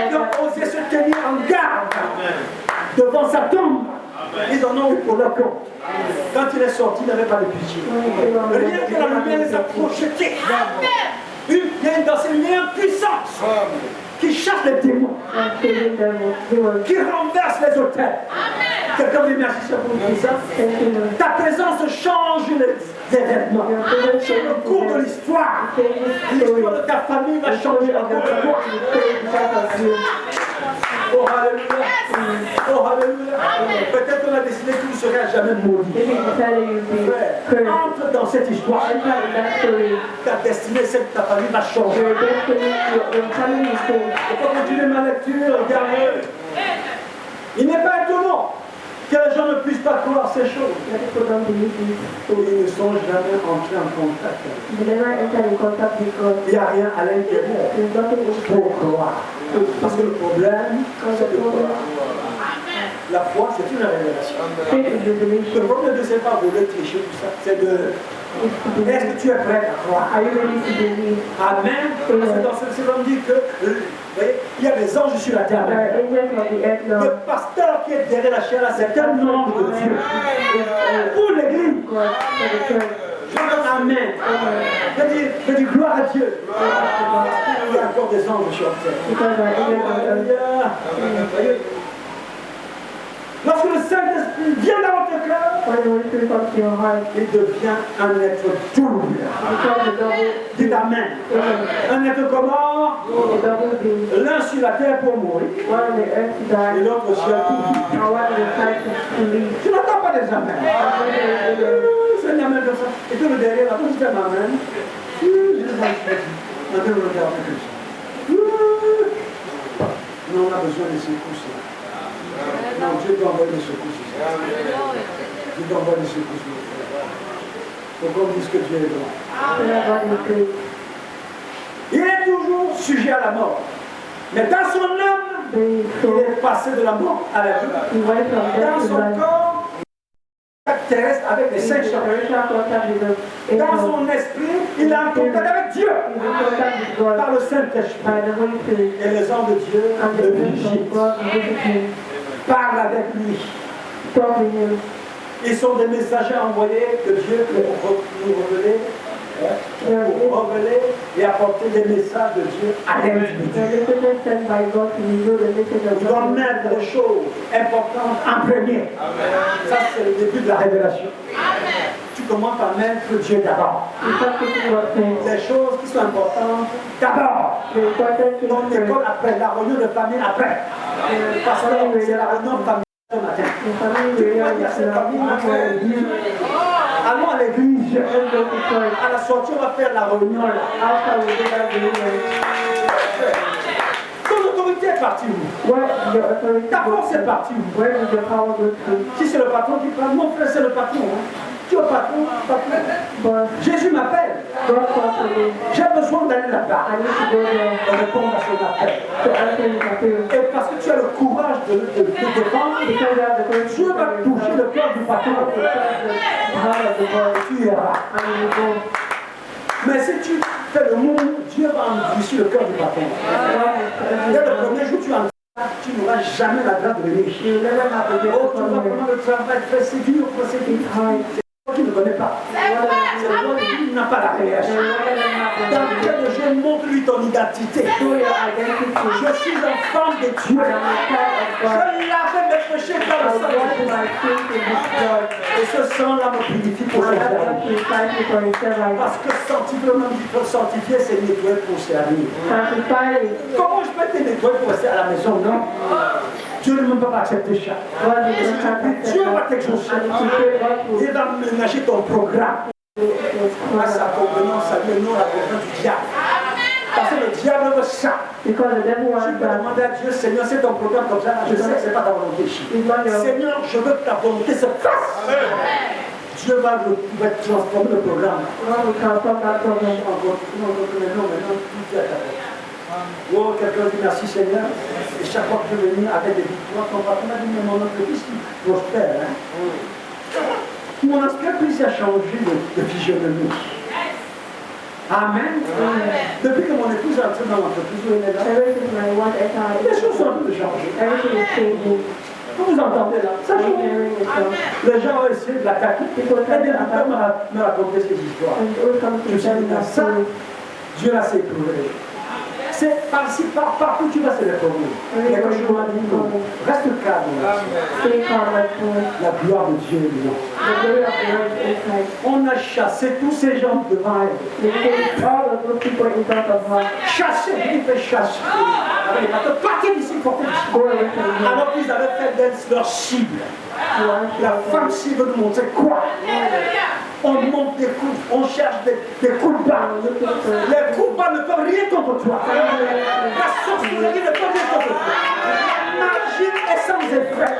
Qui ont osé se tenir en garde devant sa tombe. Ils en ont eu pour leur compte. Quand il est sorti, il n'avait pas de pitié. Rien que la lumière les a projetés. Il y a dans ces lumières puissance qui chasse les démons, qui renverse les autels. Quelqu'un dit merci pour nous ça. Ta présence change les événements. Le cours de l'histoire. L'histoire de ta famille va changer encore une fois. Oh alléluia. Oh alléluia. Peut-être qu'on a décidé que vous ne serez jamais maudit. Entre dans cette histoire. Ta destinée, c'est que ta famille va changer. Je peux continuer ma lecture, regardez. Il n'est pas étonnant que les gens ne puissent pas croire ces choses. Ils ne sont jamais entrés en contact avec Dieu. Il n'y a rien à l'intérieur pour croire. Parce que le problème, c'est de croire. La foi, c'est une révélation. Le problème de c'est pas voler, tricher, tout ça. C'est de... Est-ce que tu es prêt à croire? Amen. Parce que dans ce verset, on dit que il y a des anges sur la terre. Le pasteur qui est derrière la chair, c'est un ange de Dieu. Pour l'église. Je donne amen. Je dis gloire à Dieu. Il y a encore des anges sur terre. Lorsque le Saint-Esprit vient dans votre cœur, il devient un être double. Dites amen. Un être comment? L'un sur la terre pour mourir et l'autre au ciel pour vivre. Tu n'entends pas des amens. C'est un amen comme ça. Et puis le derrière, là, tu fais un amen. Maintenant, on regarde comme ça. Nous, on a besoin de ces coups-là. Dieu doit envoyer des secousses. Dieu doit envoyer des secousses. Il faut qu'on dise que Dieu est grand. Il est toujours sujet à la mort. Mais dans son âme, il est passé de la mort à la vie. Dans son corps, terrestre avec les cinq chambres. Dans son esprit, il est en contact avec Dieu par le Saint-Esprit. Et les hommes de Dieu le visitent, parlent avec lui. Ils sont des messagers envoyés de Dieu pour nous révéler, et apporter des messages de Dieu à l'individu. Ils doivent mettre les choses importantes en premier. Ça, c'est le début de la révélation. Tu commences par mettre Dieu d'abord. Les choses qui sont importantes d'abord. Ton école après, la réunion de famille après. Parce que c'est la réunion de famille ce matin. Allons à l'église. À la sortie, on va faire la réunion là. Ton autorité est partie où? Ta force est partie où? Si c'est le patron qui parle, mon frère, c'est le patron. Tu es patron, Jésus m'appelle. J'ai besoin d'aller là-bas. Et répondre à son appel. Et parce que tu as le courage de défendre, Dieu va toucher le cœur du patron. Tu iras. Mais si tu fais le monde, Dieu va endurcir le cœur du patron. Dès le premier jour, tu n'auras jamais la grâce de venir. Oh, tu vois comment le travail fait, c'est dur, c'est dur. Qui ne connaît pas. C'est le monde qui n'a pas la réaction. Dans lequel je montre-lui ton identité. Je suis un femme de Dieu. Je lavais mes péchés dans le sang de Jésus. Et ce sang-là me purifie pour son service. Parce que sanctifier, c'est nettoyer pour servir. Comment je peux te nettoyer pour rester à la maison? Non. Dieu ne peut pas accepter ça. Dieu va t'exaucer. Il va ménager ton programme. À sa convenance, ça lui non la convenance du diable. Parce que le diable veut ça. Tu peux demander à Dieu, Seigneur, c'est ton programme comme ça. Je sais que ce n'est pas ta volonté. Seigneur, je veux que ta volonté se fasse. Dieu va transformer le programme. Oh, quelqu'un dit merci Seigneur. Et chaque fois que je veux venir avec des victoires, ton patron a dit, mais mon entreprise prospère. Mon entreprise a changé de physionomie. Amen. Depuis que mon épouse est entrée dans l'entreprise, où elle est là, les choses sont en train de changer. Vous entendez là? Ça change. Les gens ont essayé de l'attaquer. Et des gens me raconter ces histoires. Je me suis dit, ça, Dieu l'a sécurisé. C'est par-ci, partout tu vas se réformer. Mais quand je m'en dis, reste calme. La gloire de Dieu est là. On a chassé tous ces gens devant elle. Chassé, il fait chasser. Partez d'ici, alors qu'ils avaient fait d'elle leur cible. La femme cible veut nous montrer quoi? On monte des coups, on cherche des coups de barre. Les coups de barre ne peuvent rien contre toi. La sorcellerie ne peut rien contre toi. La magie est sans effet.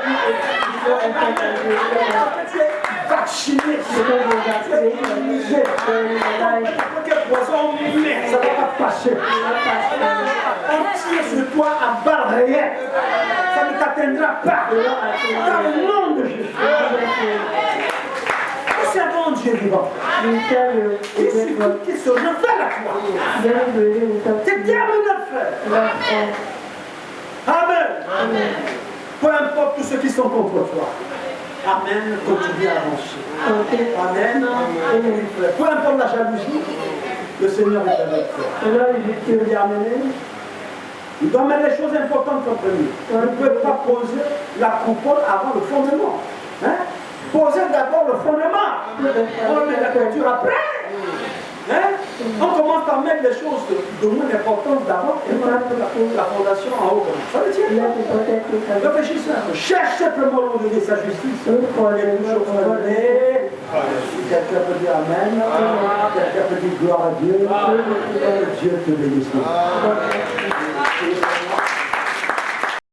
Tu es vacciné. Tu es immunisé. Quel poison, mais ça ne va pas passer. On tire sur toi à balles réelles. Ça ne t'atteindra pas. Dans le nom de Jésus. C'est un Dieu vivant. Qui se révèle à toi. C'est terminé, frère. Amen. Peu importe tous ceux qui sont contre toi. Amen. Continue à avancer. Amen. Peu importe la jalousie, le Seigneur est avec toi. Tu veux dire amen? Il doit mettre les choses importantes en premier. On ne peut pas poser la coupole avant le fondement. Poser d'abord le fondement. On met la culture après. On commence par mettre les choses de moins importantes d'abord et on met la fondation en haut. Ça veut dire réfléchissez un peu. Cherche simplement le nom de Dieu, sa justice. Et toujours donner. Quelqu'un peut dire Amen. Quelqu'un peut dire gloire à Dieu. Dieu te bénisse.